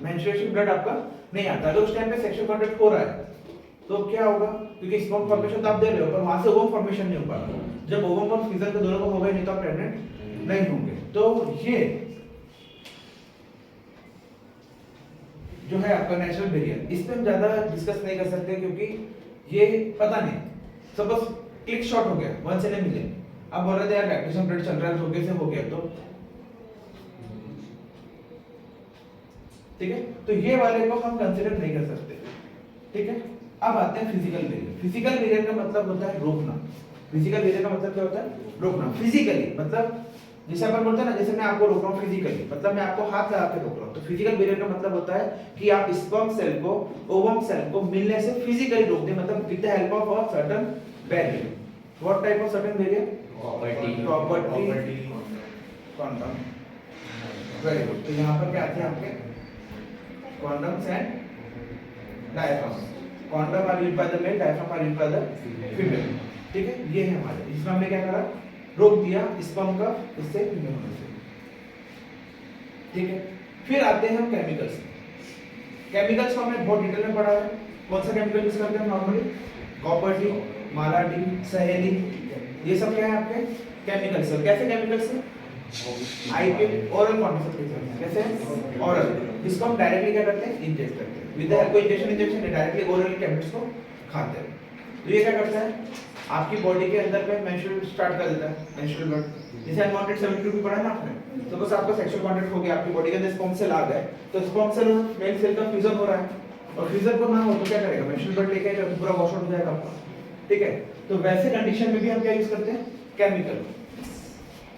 मेंस्ट्रुएशन ब्लड आपका नहीं आता। अगर उस टाइम पे सेक्सुअल कांटेक्ट हो रहा है तो क्या होगा, क्योंकि स्पर्म फॉर्मेशन तो आप दे रहे हो पर वहां से ओवम फॉर्मेशन नहीं हो पा रहा, जब ओवम और फीजर के दोनों को हो गए नहीं तो आप प्रेग्नेंट नहीं होंगे। तो ये जो है आपका नेचुरल बैरियर, इस पे हम ज्यादा डिस्कस नहीं कर सकते क्योंकि ये पता नहीं, सपोज क्लिक शॉट हो गया 1 से नहीं मिले, अब बोल रहे थे यार लैक्टेशन पीरियड चल रहा है धोखे से हो गया, तो ठीक है, तो ये वाले को हम कंसीडर नहीं कर सकते, ठीक है। अब आते हैं फिजिकल बैरियर। फिजिकल बैरियर का मतलब होता है रोकना। फिजिकल बैरियर का मतलब क्या होता है? रोकना। फिजिकली मतलब जैसे अपन बोलते हैं ना, जैसे मैं आपको रोक रहा हूँ फिजिकली, मतलब मैं आपको हाथ लगा के रोक रहा हूँ, तो फिजिकल बैरियर का मतलब होता है कि आप स्पर्म सेल को ओवम सेल को मिलने से फिजिकली रोक दें, मतलब with the help of a certain barrier. What type of certain barrier? Property condom. Very good. तो यहाँ पर क्या आते हैं आपके condoms and diaphragm. Condom are used by the male, diaphragm are used by the female. ठीक है, ये है हमारे, इसमें हमने क्या करा, रोक दिया स्पर्म का इससे फीमेल होने से, ठीक है। फिर आते हैं हम केमिकल्स। केमिकल्स को हमने बहुत डिटेल में पढ़ा है। कौन सा केमिकल यूज करते हैं नॉर्मली? कॉपर टी, मालाटी, सहेली, ये सब क्या है आपके केमिकल्स। कैसे केमिकल्स है? आईपी ओरल कॉन्ट्रासेप्टिव, कैसे? ओरल। इसको हम डायरेक्टली क्या करते हैं? इंजेक्ट करते हैं। With the help of injection directly orally tablets को खाते हैं। तो ये क्या करता है? आपकी बॉडी के अंदर में मेंस्ट्रुअल स्टार्ट कर देता है, मेंस्ट्रुअल ब्लड। जैसे अनवांटेड 72 भी पढ़ा ना आपने, तो बस आपका सेक्सुअल कांटेक्ट हो गया, आपकी बॉडी के अंदर स्पर्म सेल आ गए, तो स्पर्म सेल और मेल सेल का फ्यूजन हो रहा है, और फ्यूजन को ना हो तो क्या करेगा? मेंस्ट्रुअल ब्लड लेके आएगा, पूरा वॉश आउट हो जाएगा आपका, ठीक है। तो वैसे कंडीशन में भी हम क्या यूज करते हैं? केमिकल,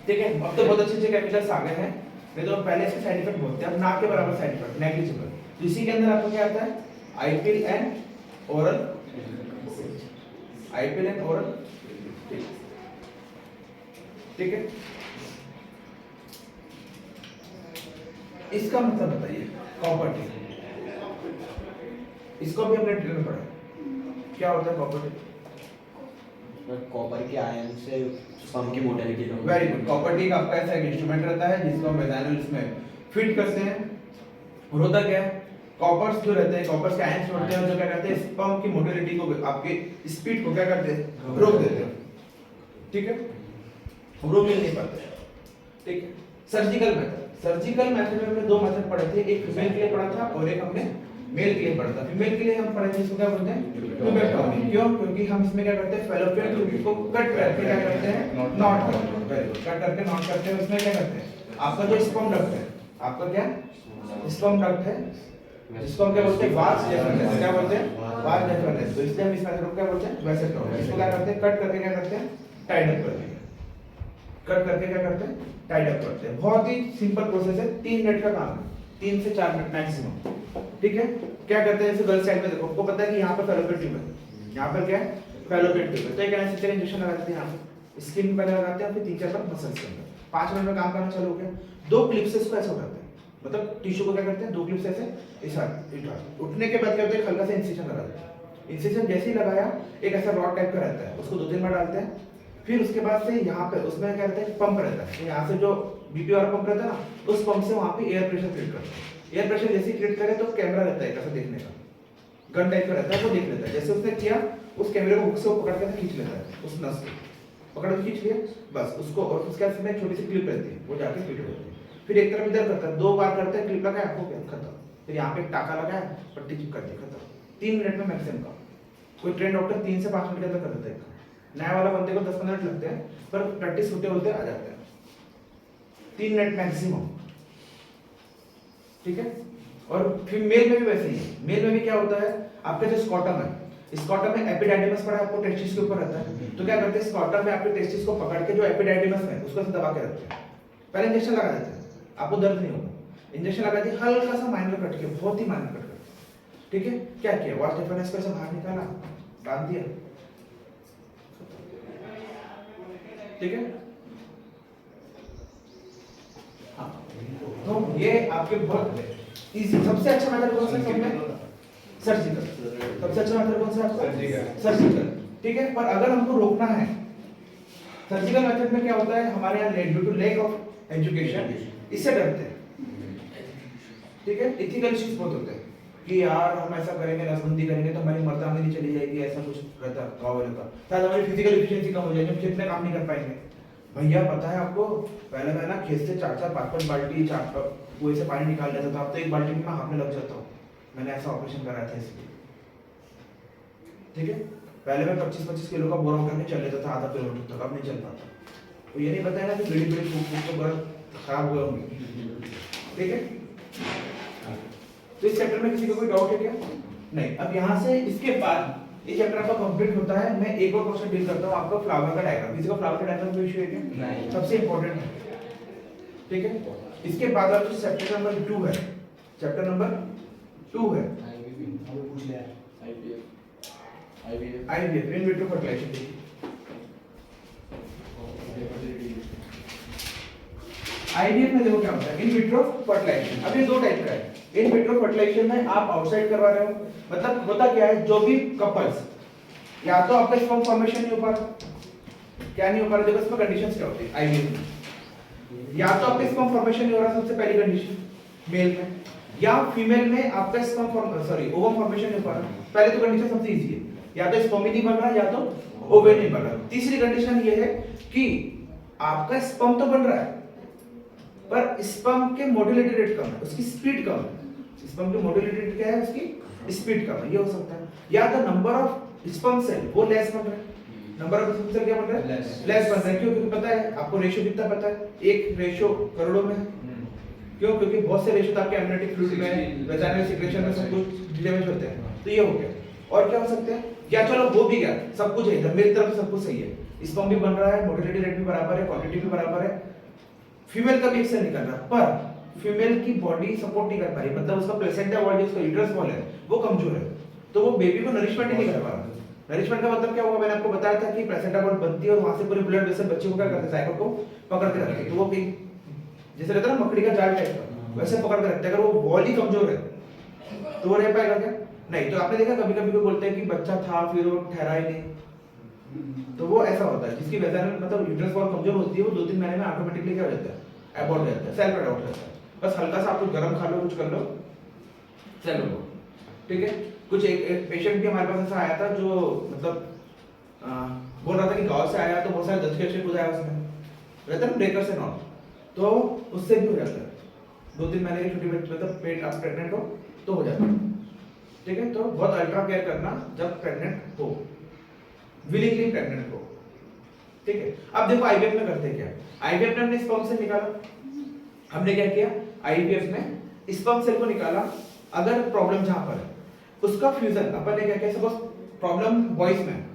ठीक है। अब तो बहुत अच्छे केमिकल्स आ गए हैं, नहीं तो पहले इसके साइड इफेक्ट बोलते हैं, अब ना के बराबर साइड इफेक्ट, नेग्लिजिबल। तो इसी के अंदर आपको क्या आता है? IPL and oral, IPL and oral, ठीक है। इसका मतलब बताइए, कॉपर टी, इसको भी हमने डिटेल में पढ़ा है। क्या होता है कॉपर टी? कॉपर के आयन से स्पर्म की मोटिलिटी कम। Very good. कॉपर टी का आपका ऐसा एक इंस्ट्रूमेंट रहता है जिसको हम वेजाइनल्स में फिट करते हैं, और होता क्या है? कॉपर्स जो रहते हैं, कॉपर्स के आयंस होते हैं जो क्या करते हैं? स्पर्म की मोटिलिटी को, आपके स्पीड को क्या करते हैं? रोक देते हैं, ठीक है। वो मिल नहीं पाते, ठीक है। सर्जिकल मेथड, सर्जिकल मेथड में हमने दो मेथड पढ़े थे, एक फीमेल के लिए पढ़ा था और एक हमने मेल के लिए पढ़ा था। फीमेल के लिए हम पढ़े थे, इसको क्या बोलते हैं? ट्यूबेक्टोमी। क्यों? क्योंकि हम इसमें क्या करते हैं? फैलोपियन ट्यूब को कट करके क्या करते हैं? नॉट करते हैं। Very good. कट करके नॉट करते हैं, उसमें क्या करते हैं? आपका जो स्पर्म डक्ट है, आपका क्या स्पर्म डक्ट है, जिसको हम क्या बोलते हैं? Vas deferens. क्या बोलते हैं? Vas deferens. तो इसलिए हम इस मेथड को क्या बोलते हैं? वैसेक्टोमी। इसको क्या करते हैं? कट करके क्या करते हैं? टाइड अप करते हैं। कट करके क्या करते हैं? टाइड अप करते हैं। बहुत ही सिंपल प्रोसेस है, 3 मिनट का काम है, 3 से 4 मिनट मैक्सिमम, ठीक है। क्या करते हैं? जैसे गर्ल साइड में देखो, आपको पता है कि यहाँ पर फैलोपियन ट्यूब है, यहाँ पर क्या है? फैलोपियन ट्यूब है। तो एक एनेस्थेटिक इंजेक्शन लगाते हैं, यहाँ पे स्किन पे लगाते हैं, फिर 3-4 बार मसल्स के अंदर, 5 मिनट में काम करना चालू हो गया। 2 क्लिप से इसको ऐसे उठाते हैं, मतलब टिश्यू को क्या करते हैं? 2 क्लिप से ऐसे इस उठने के बाद क्या होता है? हल्का सा इंसिजन लगाते हैं। इंसिजन जैसे ही लगाया, एक ऐसा रॉड टाइप का रहता है, उसको 2-3 बार डालते हैं। फिर उसके बाद से यहाँ पे उसमें क्या रहता है? पंप रहता है, यहाँ से जो बीपी वाला पंप रहता है ना, उस पंप से वहाँ पे एयर प्रेशर क्रिएट करते हैं। एयर प्रेशर जैसे ही क्रिएट करे तो कैमरा रहता है ऐसा देखने का, गन टाइप का रहता है, वो देख लेता है। जैसे उसने किया, उस कैमरे को हुक से वो पकड़ के खींच लेता है, उस नस को पकड़ के खींच लिया बस उसको, और उसके बाद एक छोटी सी क्लिप रहती है, वो जाके फिट हो जाती है। फिर एक तरफ इधर करता है, 2 बार करते हैं, क्लिप लगाया, हो गया, खत्म। फिर यहाँ पे एक टाका लगाया, पट्टी चिपका दी, खत्म। 3 मिनट में मैक्सिमम का। कोई ट्रेन डॉक्टर 3 से 5 मिनट के अंदर कर देता है। नया वाला बंदे को 10-15 मिनट लगते हैं, पर प्रैक्टिस होते होते आ जाते हैं। 3 मिनट मैक्सिमम, ठीक है। और फिर मेल में भी वैसे ही है। मेल में भी क्या होता है? आपका जो स्कॉटम है, स्कॉटम में एपिडाइडिमस पड़ा आपको टेस्टिस के ऊपर रहता है, तो क्या करते हैं? स्कॉटम में आपके टेस्टिस को पकड़ के जो एपिडाइडिमस है उसको ऐसे दबा के रखते हैं। पहले इंजेक्शन लगा देते हैं, आपको दर्द नहीं होगा, इंजेक्शन लगा दिया, हल्का सा माइनर कट किया, बहुत ही माइनर कट किया, ठीक है। क्या किया? वास डेफरेंस को ऐसे बाहर निकाला, बांध दिया, ठीक है। हाँ, तो ये आपके बहुत इजी, सबसे अच्छा मेथड कौन सा है? सर्जिकल। सबसे अच्छा मेथड कौन सा है आपका? सर्जिकल, ठीक है। पर अगर हमको रोकना है, सर्जिकल मेथड में क्या होता है? हमारे यहाँ due to lack of education इससे डरते हैं, ठीक है। इथिकल इश्यूज बहुत होते हैं कि यार हम ऐसा करेंगे, नसबंदी करेंगे तो हमारी मर्दानगी चली जाएगी, ऐसा कुछ रहता है गाँव वाले का, शायद हमारी फिजिकल एफिशिएंसी कम हो जाएगी, हम खेत में काम नहीं कर पाएंगे। भैया पता है आपको, पहले मैं ना खेत से 4-4, 5-5 बाल्टी कुएं से पानी निकाल लेता था, अब तो 1 बाल्टी में मैं हाथ में लग जाता हूँ। मैंने ऐसा ऑपरेशन करा था इसलिए, ठीक है। पहले मैं 25-25 किलो का बोरा उठा के चल लेता था आधा किलोमीटर तक, अब नहीं चल पाता। तो ये नहीं बताया ना कि बड़ी बड़ी फूक तो बहुत खराब हुए होंगे, ठीक है। तो इस चैप्टर में किसी को कोई डाउट है क्या? नहीं। अब यहाँ से इसके बाद ये चैप्टर आपका कंप्लीट होता है। मैं एक और क्वेश्चन डील करता हूँ आपका फ्लावर का डायग्राम। किसी को फ्लावर का डायग्राम कोई इशू है क्या? नहीं। सबसे इंपॉर्टेंट है, ठीक है। इसके बाद आप जो चैप्टर नंबर 2 है, चैप्टर नंबर 2 है IVF, in vitro fertilisation. IVF में देखो क्या होता है, इन विट्रो फर्टिलाइजेशन। अब ये दो टाइप का है। इन विट्रो फर्टिलाइजेशन में आप आउटसाइड करवा रहे हो, मतलब होता क्या है, जो भी कपल्स या तो आपका स्पर्म फॉर्मेशन नहीं हो पा रहा, क्या नहीं हो पा रहा, देखो इसमें कंडीशंस क्या होती है आईवीएफ में। या तो आपका स्पर्म फॉर्मेशन नहीं हो रहा, सबसे पहली कंडीशन मेल में, या फीमेल में आपका ओवम फॉर्मेशन नहीं हो पा रहा। पहले तो कंडीशन सबसे इजी है, या तो स्पर्म ही नहीं बन रहा या तो ओवेन नहीं बन रहा। तीसरी कंडीशन ये है कि आपका स्पर्म तो बन रहा है पर स्पर्म के मोटिलिटी रेट कम है, उसकी स्पीड कम है। स्पर्म की मोटिलिटी रेट क्या है, उसकी स्पीड कम है, ये हो सकता है। या तो नंबर ऑफ स्पर्म सेल वो लेस बन रहा है, नंबर ऑफ स्पर्म सेल क्या बन रहा है, लेस बन रहा है। क्यों? क्योंकि पता है आपको रेशियो कितना पता है, एक रेशियो करोड़ों में है। क्यों? क्योंकि बहुत से रेशियो आपके एमनियोटिक फ्लूइड में, वेजाइनल सिक्रेशन में सब कुछ डैमेज होते हैं। तो ये हो गया। और क्या हो सकते हैं, या चलो वो भी गया, सब कुछ है इधर मेरी तरफ से सब कुछ सही है, स्पर्म भी बन रहा है, मोटिलिटी रेट भी बराबर है, क्वांटिटी भी बराबर है, फीमेल का भी एक से निकल रहा है, पर फीमेल की बॉडी सपोर्ट नहीं कर पा रही, मतलब उसका प्लेसेंटा वॉल, उसका यूट्रस वॉल है वो कमजोर है, तो वो बेबी को नरिशमेंट ही नहीं कर पा रहा। नरिशमेंट का मतलब क्या होगा, मैंने आपको बताया था कि प्लेसेंटा वॉल बनती है और वहां से पूरे ब्लड वेसल बच्चे को क्या करते हैं, जायगोट को पकड़ के रखते हैं। तो वो जैसे रहता है ना मकड़ी का जाल टाइप का, वैसे पकड़ के रखते हैं। अगर वो वॉल ही कमजोर है तो वो रह पाएगा क्या? नहीं। तो आपने देखा कभी कभी कोई बोलते हैं कि बच्चा था फिर वो ठहरा ही नहीं, तो वो ऐसा होता है जिसकी वेजाइनल मतलब यूट्रस वॉल कमजोर होती है, वो 2-3 महीने में ऑटोमेटिकली क्या हो जाता है, अबॉर्ट हो जाता है, सेल्फ अबॉर्ट हो जाता है। बस हल्का सा आप कुछ गर्म खा लो, कुछ कर लो, सेल्फ अबॉर्ट, ठीक है। कुछ एक पेशेंट भी हमारे पास ऐसा आया था जो मतलब बोल रहा था कि गांव से आया तो बहुत सारे 10 के कूद आया उसमें, रहता है ब्रेकर से नॉट, तो उससे भी हो जाता है 2-3 महीने की छुट्टी में, मतलब पेट आप प्रेग्नेंट हो तो हो जाता है, ठीक है। तो बहुत अल्ट्रा केयर करना जब प्रेग्नेंट हो, विलिंगली प्रेग्नेंट हो, ठीक है। अब देखो आईवीएफ में करते क्या, आईवीएफ में हमने स्पर्म सेल निकाला, हमने क्या किया आईवीएफ में स्पर्म सेल को निकाला। अगर प्रॉब्लम जहां पर है उसका फ्यूजन अपन ने क्या किया, सपोज प्रॉब्लम बॉयज में,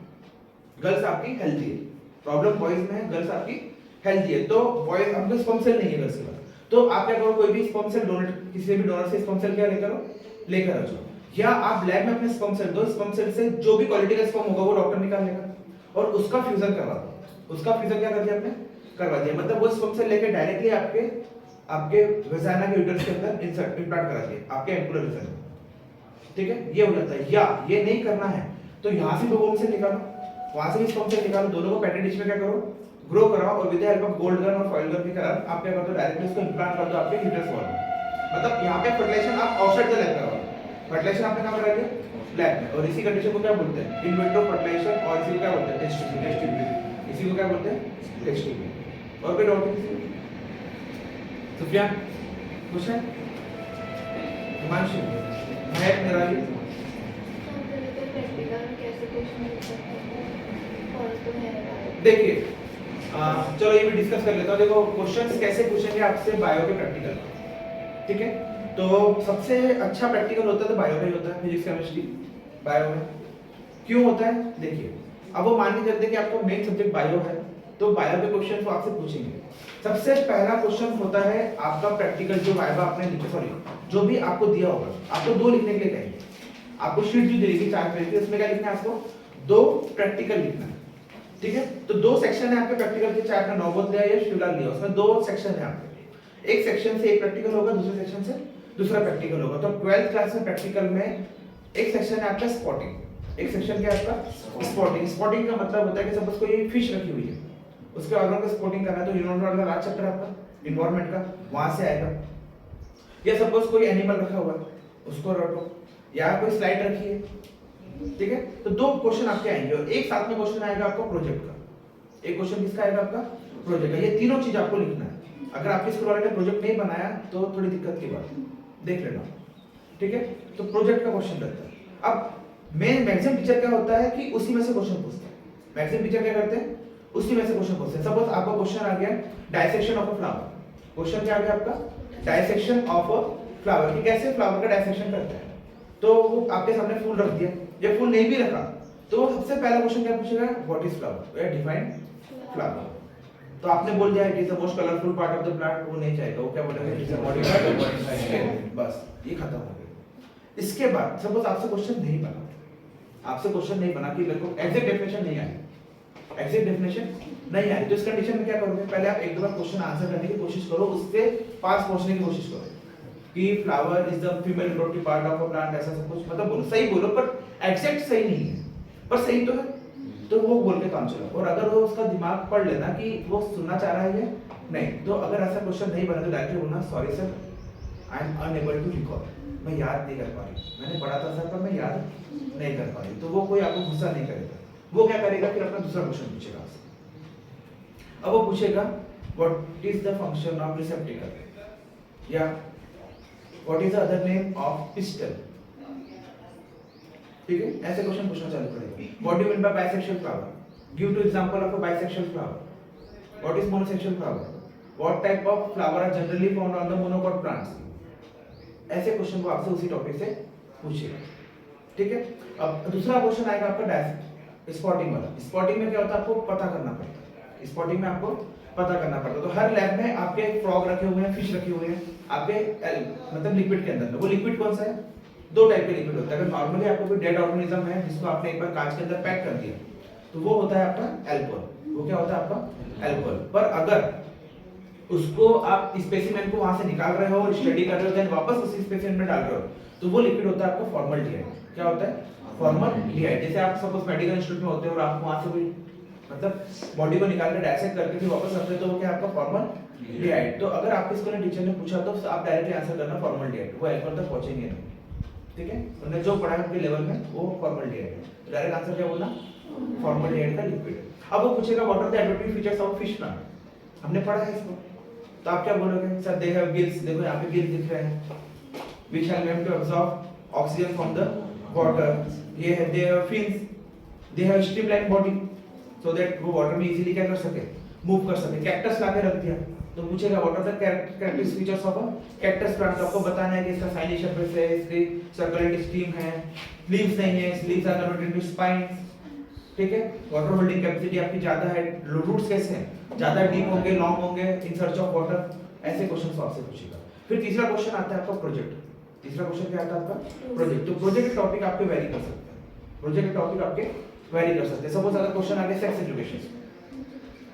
गर्ल्स आपकी हेल्थी है, प्रॉब्लम बॉयज में है, गर्ल्स आपकी हेल्थी है, तो बॉयज हमको स्पर्म सेल नहीं है गर्ल्स के पास, तो आप क्या करो, कोई भी स्पर्म सेल डोनेट, किसी भी डोनर से स्पर्म सेल क्या लेकर आ जाओ, या आप लैब में अपने स्पर्म सेल दो, स्पर्म सेल से जो भी क्वालिटी का स्पर्म होगा वो डॉक्टर निकाल लेगा और उसका फ्यूजन करवा दो। उसका फ्यूजन क्या कर दिया आपने, करवा दिया, मतलब वो स्पर्म सेल लेके डायरेक्टली आपके वेजाइना के यूट्रस के अंदर इंसर्ट इम्प्लांट करा दिया आपके एम्पुलर रीजन में, ठीक है। ये हो जाता है। या ये नहीं करना है तो यहाँ से लोगों से निकालो, वहां से भी स्पर्म सेल निकालो, दोनों को पेटेंट डिश में क्या करो, ग्रो कराओ, और with the help of gold gun और फॉइल गन भी करा आप क्या कर दो, डायरेक्टली इसको इम्प्लांट कर दो आपके यूट्रस वॉल में। मतलब यहाँ पे फर्टिलाइजेशन आप आउटसाइड द लैब करवाओ, फर्टिलाइजेशन आपने कहाँ करा दिया, लैब में। और इसी कंडीशन को क्या बोलते हैं, इन विट्रो फर्टिलाइजेशन, और इसी को क्या बोलते हैं, टेस्ट ट्यूब, इसी को क्या बोलते हैं, टेस्ट ट्यूब। और कोई डाउट है? सुफियान कुछ है? हिमांशु, महक, निराली, देखिए चलो ये भी डिस्कस कर लेता हूँ। देखो क्वेश्चंस कैसे पूछेंगे आपसे बायो के प्रैक्टिकल, ठीक है। तो सबसे अच्छा प्रैक्टिकल होता है तो बायो में ही होता है, फिजिक्स केमिस्ट्री बायो में। क्यों होता है देखिए, अब वो मान के चलते कि आपको मेन सब्जेक्ट बायो है तो बायो के क्वेश्चन को आपसे पूछेंगे। सबसे पहला क्वेश्चन होता है आपका प्रैक्टिकल, जो वाइवा आपने लिखा, सॉरी जो भी आपको दिया होगा, आपको 2 लिखने के लिए कहेंगे, आपको शीट जो देगी 4 पेज की, उसमें क्या लिखना है, आपको 2 प्रैक्टिकल लिखना है, ठीक है। तो 2 सेक्शन है आपके प्रैक्टिकल के, चाहे आपने नवोदय या शिवलाल लिया, उसमें 2 सेक्शन है आपके, एक सेक्शन से एक प्रैक्टिकल होगा, दूसरे सेक्शन से दूसरा प्रैक्टिकल होगा। तो 12th क्लास में प्रैक्टिकल में एक सेक्शन है आपका स्पॉटिंग, एक सेक्शन क्या है आपका स्पॉटिंग। स्पॉटिंग का मतलब होता है कि सपोज कोई फिश रखी हुई है, उसके ऑर्गन का स्पॉटिंग करना है, तो इन्वायरमेंट वाला लास्ट चैप्टर आपका इन्वायरमेंट का वहां से आएगा। या सपोज कोई एनिमल रखा हुआ है उसको रटो, या कोई स्लाइड रखी है, ठीक है। तो 2 क्वेश्चन आपके आएंगे और एक साथ में क्वेश्चन आएगा आपको प्रोजेक्ट का, एक क्वेश्चन किसका आएगा आपका प्रोजेक्ट का। ये तीनों चीज आपको लिखना है। अगर आपके स्कूल वाले ने प्रोजेक्ट नहीं बनाया तो थोड़ी दिक्कत की बात, देख लेना, ठीक है। तो प्रोजेक्ट का क्वेश्चन रहता है। अब मेन मैक्सिमम टीचर क्या होता है कि उसी में से क्वेश्चन पूछते हैं। मैक्सिमम टीचर क्या करते हैं, उसी में से क्वेश्चन पूछते हैं। सपोज आपका क्वेश्चन आ गया dissection of a flower, question क्या आ गया आपका डायसेक्शन ऑफ अ फ्लावर, कि कैसे फ्लावर का डायसेक्शन करते हैं। तो वो आपके सामने फूल रख दिया, ये फूल नहीं भी रखा तो सबसे पहला क्वेश्चन क्या पूछेगा, व्हाट इज फ्लावर, या डिफाइन फ्लावर। तो आपने बोल दिया it is the most colourful part of the plant, वो नहीं चाहेगा, वो क्या बोलेगा, इट इज अ मॉडिफाइड, बस ये खत्म हो गया। इसके बाद सपोज आपसे क्वेश्चन नहीं बना, आपसे क्वेश्चन नहीं बना कि मेरे को एग्जैक्ट डेफिनेशन नहीं आई, एग्जैक्ट डेफिनेशन नहीं आई, तो इस कंडीशन में क्या करोगे, पहले आप एक दो बार क्वेश्चन आंसर करने की कोशिश करो, उससे पास पहुंचने की कोशिश करो कि flower is the female reproductive part of a plant, ऐसा सब कुछ मतलब बोलो, सही बोलो, पर एग्जैक्ट सही नहीं है, पर सही तो है, तो वो बोल के काम चलाओ। और अगर वो उसका दिमाग पढ़ लेना कि वो सुनना चाह रहा है या नहीं, तो अगर ऐसा क्वेश्चन नहीं बना तो डायरेक्टली बोलना sorry sir I am unable to recall, मैं याद नहीं कर पा रही, मैंने पढ़ा था सर पर मैं याद नहीं कर पा रही। तो वो कोई आपको गुस्सा नहीं करेगा, वो क्या करेगा, फिर अपना दूसरा क्वेश्चन पूछेगा आपसे। अब वो पूछेगा what is the function of receptacle, या what is the other name of pistil, ठीक है, ऐसे क्वेश्चन पूछना चालू करेगा। What do you mean by bisexual flower, give two example of a bisexual flower, what is monosexual flower, what type of flower are generally found on the monocot plants, ऐसे क्वेश्चन को आपसे उसी टॉपिक से पूछेगा, ठीक है। अब दूसरा क्वेश्चन आएगा आपका स्पॉटिंग वाला। स्पॉटिंग में क्या होता है, आपको पता करना पड़ता है, स्पॉटिंग में आपको पता करना पड़ता है। तो हर लैब में आपके फ्रॉग रखे हुए हैं, फिश रखे हुए हैं आपके मतलब लिक्विड के अंदर में। वो लिक्विड कौन सा है, दो टाइप के लिक्विड होता है। अगर नॉर्मली आपको कोई डेड ऑर्गेनिज्म है जिसको आपने एक बार कांच के अंदर पैक कर दिया, तो वो होता है आपका एल्कोहल, वो क्या होता है आपका एल्कोहल। पर अगर उसको आप स्पेसिमेन को वहां से निकाल रहे हो और स्टडी कर रहे हो, देन वापस उसी स्पेसिमेन में डाल रहे हो, तो वो लिक्विड होता है आपका फॉर्मल्डिहाइड। क्या होता है, फॉर्मल्डिहाइड। जैसे आप सपोज मेडिकल इंस्टीट्यूट में होते हो और आप वहां से कोई मतलब बॉडी को निकाल के डायसेक्ट करके फिर वापस रखते हो, तो वो क्या आपका फॉर्मल्डिहाइड। तो अगर आपके स्कूल में टीचर ने पूछा तो आप डायरेक्टली आंसर करना फॉर्मल्डिहाइड, वो एल्कोहल तक पहुंचेंगे नहीं, ठीक है। उन्होंने जो पढ़ा है उनके लेवल में वो फॉर्मल्डिहाइड है, तो डायरेक्ट आंसर क्या बोलना, फॉर्मल्डिहाइड का लिक्विड। अब वो पूछेगा what are the adaptive features of fish plant, हमने पढ़ा है इसको, तो आप क्या बोलोगे, सर दे हैव गिल्स, देखो यहाँ पे गिल्स दिख रहे हैं, which help them to absorb oxygen from the water, ये है they have fins, they have stripline body, so that वो वाटर में इजीली क्या कर सके, मूव कर सके। कैक्टस लाके रख दिया, तो पूछेगा what are the characteristic features of a cactus plant, तो आपको बताना है कि इसका साइनिक सरफेस है, इसकी सर्कुलेंट स्टीम है, लीव्स नहीं है, leaves are converted into spines, ठीक है। वाटर होल्डिंग कैपेसिटी आपकी ज्यादा है, रूट्स कैसे हैं, ज्यादा डीप होंगे, लॉन्ग होंगे, इन सर्च ऑफ वाटर, ऐसे क्वेश्चंस आपसे पूछेगा। फिर तीसरा क्वेश्चन आता है आपका प्रोजेक्ट। तीसरा क्वेश्चन क्या आता है आपका, प्रोजेक्ट। तो प्रोजेक्ट टॉपिक आपके वेरी कर सकते हैं, प्रोजेक्ट टॉपिक आपके वेरी कर सकते हैं। सपोज अगर क्वेश्चन आ गया सेक्स एजुकेशन,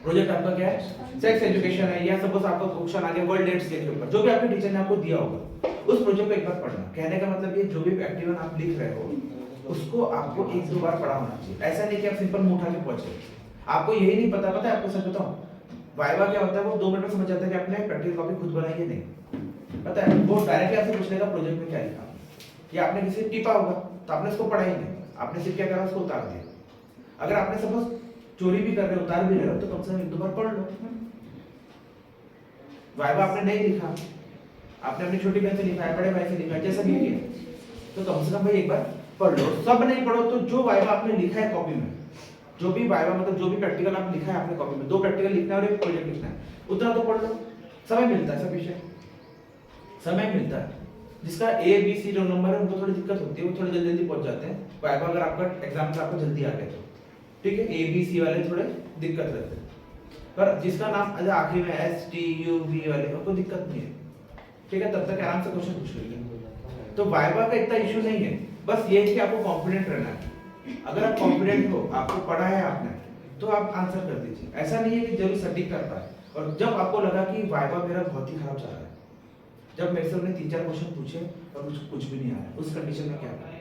प्रोजेक्ट आपका क्या है, सेक्स एजुकेशन है, या सपोज आपका क्वेश्चन आ गया वर्ल्ड एड्स डे के ऊपर, जो भी आपके टीचर ने आपको दिया होगा उस प्रोजेक्ट को एक बार पढ़ना। कहने का मतलब ये जो भी एक्टिव आप लिख रहे हो उसको आपको एक दो बार पढ़ा होना चाहिए। ऐसा नहीं कि आप सिंपल मुंह उठा के पहुंचे, आपको यही नहीं पता है आपको सच बताऊं, वाइवा क्या होता है, वो 2 मिनट में समझ जाता है कि आपने प्रैक्टिस कॉपी खुद बनाई है नहीं, पता है। वो डायरेक्टली आपसे पूछ लेगा प्रोजेक्ट में क्या लिखा, या आपने किसी से टिपा होगा तो आपने उसको पढ़ा ही नहीं, आपने सिर्फ क्या करा, उसको उतार दिया। अगर आपने सपोज चोरी भी कर रहे हो, उतार भी रहे हो, तो कम से कम एक दो बार पढ़ लो। वाइवा आपने नहीं लिखा, आपने अपनी छोटी बहन से लिखा है, बड़े भाई से लिखा है, जैसा भी किया, तो कम से कम भाई एक बार पढ़ लो। सब नहीं पढ़ो तो जो वाइवा आपने लिखा है कॉपी में, जो भी वाइवा मतलब जो भी प्रैक्टिकल आपने लिखा है आपने कॉपी में, 2 प्रैक्टिकल लिखना है और 1 प्रोजेक्ट लिखना है, उतना तो पढ़ लो। समय मिलता है, सब विषय समय मिलता है। जिसका A B C roll number है उनको थोड़ी दिक्कत होती है, वो थोड़ी जल्दी जल्दी पहुंच जाते हैं। वाइवा अगर आपका एग्जाम में आपको जल्दी आ गया तो ठीक है, A B C वाले थोड़े दिक्कत रहते हैं, पर जिसका नाम आखिरी में S T U V वाले को दिक्कत नहीं है, ठीक है, तब तक आराम से क्वेश्चन पूछ लीजिए। तो वाइवा का इतना इशू नहीं है, बस ये है कि आपको कॉन्फिडेंट रहना है। अगर आप कॉन्फिडेंट हो, आपको पढ़ा है आपने, तो आप आंसर कर दीजिए। ऐसा नहीं है कि जरूर सटीक कर पाए। और जब आपको लगा कि वाइवा मेरा बहुत ही खराब चल रहा है, जब मेरे से उन्होंने 3-4 क्वेश्चन पूछे और मुझे कुछ भी नहीं आ रहा, उस कंडीशन में क्या करें।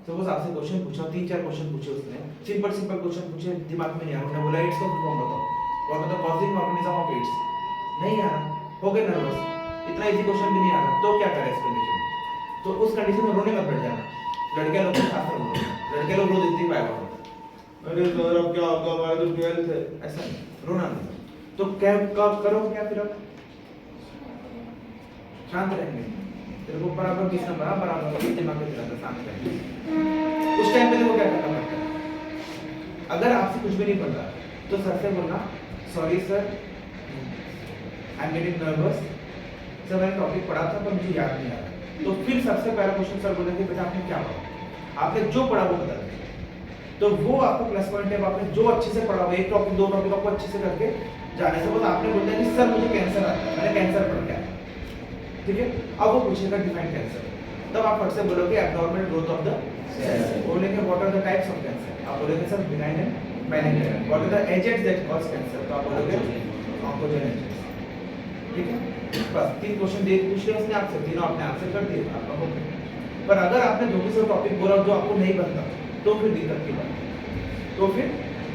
सपोज आपसे क्वेश्चन पूछा, 3-4 क्वेश्चन पूछे उसने, सिंपल क्वेश्चन पूछे, दिमाग में नहीं आ रहा, उन्होंने बोला एड्स का फुल फॉर्म बताओ, what are the causing organism of AIDS, नहीं आ रहा, हो गए नर्वस, इतना इजी क्वेश्चन भी नहीं आ रहा, तो क्या करें इस कंडीशन में। तो उस कंडीशन में रोने मत बैठ जाना। लड़के लोग शास्त्र बोलते हैं, लड़के लोग रो देते हैं वाइवा में, अरे सर अब क्या होगा, हमारा तो 12th है, ऐसा नहीं, रोना नहीं। तो क्या करो, क्या फिर आप शांत रहेंगे, तेरे को बराबर 20 नंबर आ बराबर 20 दिमाग में चला था सामने का। उस टाइम पे देखो क्या करना पड़ता है। अगर आपसे कुछ भी नहीं पता तो सर से बोलना sorry sir I am getting nervous sir मैंने टॉपिक पढ़ा था पर मुझे याद नहीं आ रहा। तो फिर सबसे पहला क्वेश्चन सर बोलेंगे बेटा आपने क्या पढ़ा, आपने जो पढ़ा वो बता दें। तो वो आपको प्लस पॉइंट है, आपने जो अच्छे से पढ़ा हुआ एक टॉपिक दो टॉपिक आपको अच्छे से करके जाने से। बस आपने बोलते हैं कि सर मुझे कैंसर आता है, मैंने कैंसर पढ़ के आया, ठीक है। अब वो पूछेगा डिफाइन कैंसर, तब आप फट से बोलोगे abnormal growth of the cells. बोलेंगे what are the types of cancer, आप बोलोगे sir benign and malignant. What are the agents that cause cancer, तो आप बोलोगे ऑन्कोजेनेसिस, ठीक है। बस 3 क्वेश्चन दे पूछ लिया उसने आपसे, तीनों आपने आंसर कर दिए, आपका हो गया। पर अगर आपने धोखे से टॉपिक बोला जो आपको नहीं बनता तो फिर दिक्कत की बात है, तो फिर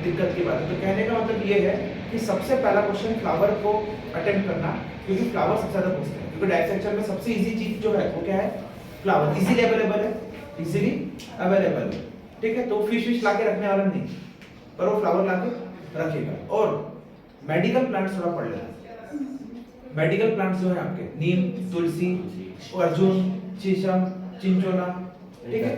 दिक्कत की बात है। तो कहने का मतलब ये है कि सबसे पहला क्वेश्चन फ्लावर को अटेम्प्ट करना, क्योंकि फ्लावर सबसे ज्यादा पूछते हैं। क्योंकि डायसेक्शन में सबसे इजी चीज जो है वो क्या है, फ्लावर। इजीली अवेलेबल है, इजीली अवेलेबल है, ठीक है। तो फिश लाके रखने वाला नहीं, पर वो फ्लावर लाके रखेगा। और मेडिकल प्लांट्स थोड़ा पढ़ लेना। मेडिकल प्लांट्स जो है आपके नीम, तुलसी, अर्जुन, शीशम, चिंचोना, ठीक है,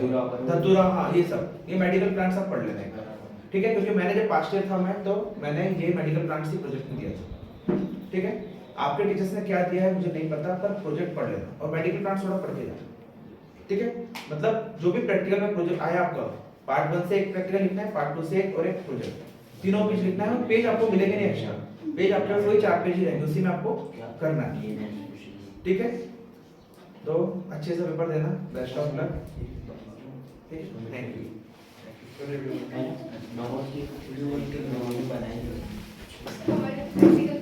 धतूरा, हाँ ये सब, ये मेडिकल प्लांट्स आप पढ़ लेना है, ठीक है। क्योंकि मैंने जब पास्ट ईयर था मैं, तो मैंने ये मेडिकल प्लांट्स ही प्रोजेक्ट में दिया था, ठीक है। आपके टीचर्स ने क्या दिया है मुझे नहीं पता, पर प्रोजेक्ट पढ़ लेना और मेडिकल प्लांट्स थोड़ा पढ़ के जाना, ठीक है। मतलब जो भी प्रैक्टिकल में प्रोजेक्ट आया आपका, पार्ट 1 से एक प्रैक्टिकल लिखना है, पार्ट 2 से एक और एक प्रोजेक्ट, तीनों पेज लिखना है। पेज आपको मिलेंगे नहीं एक्स्ट्रा, पेज आपके पास वही 4 पेज ही रहेंगे, उसी में आपको करना है, ठीक है। तो अच्छे से पेपर देना, बेस्ट ऑफ लक, ठीक है, थैंक यू। नॉर्मल की वीडियो बनाएंगे हमारे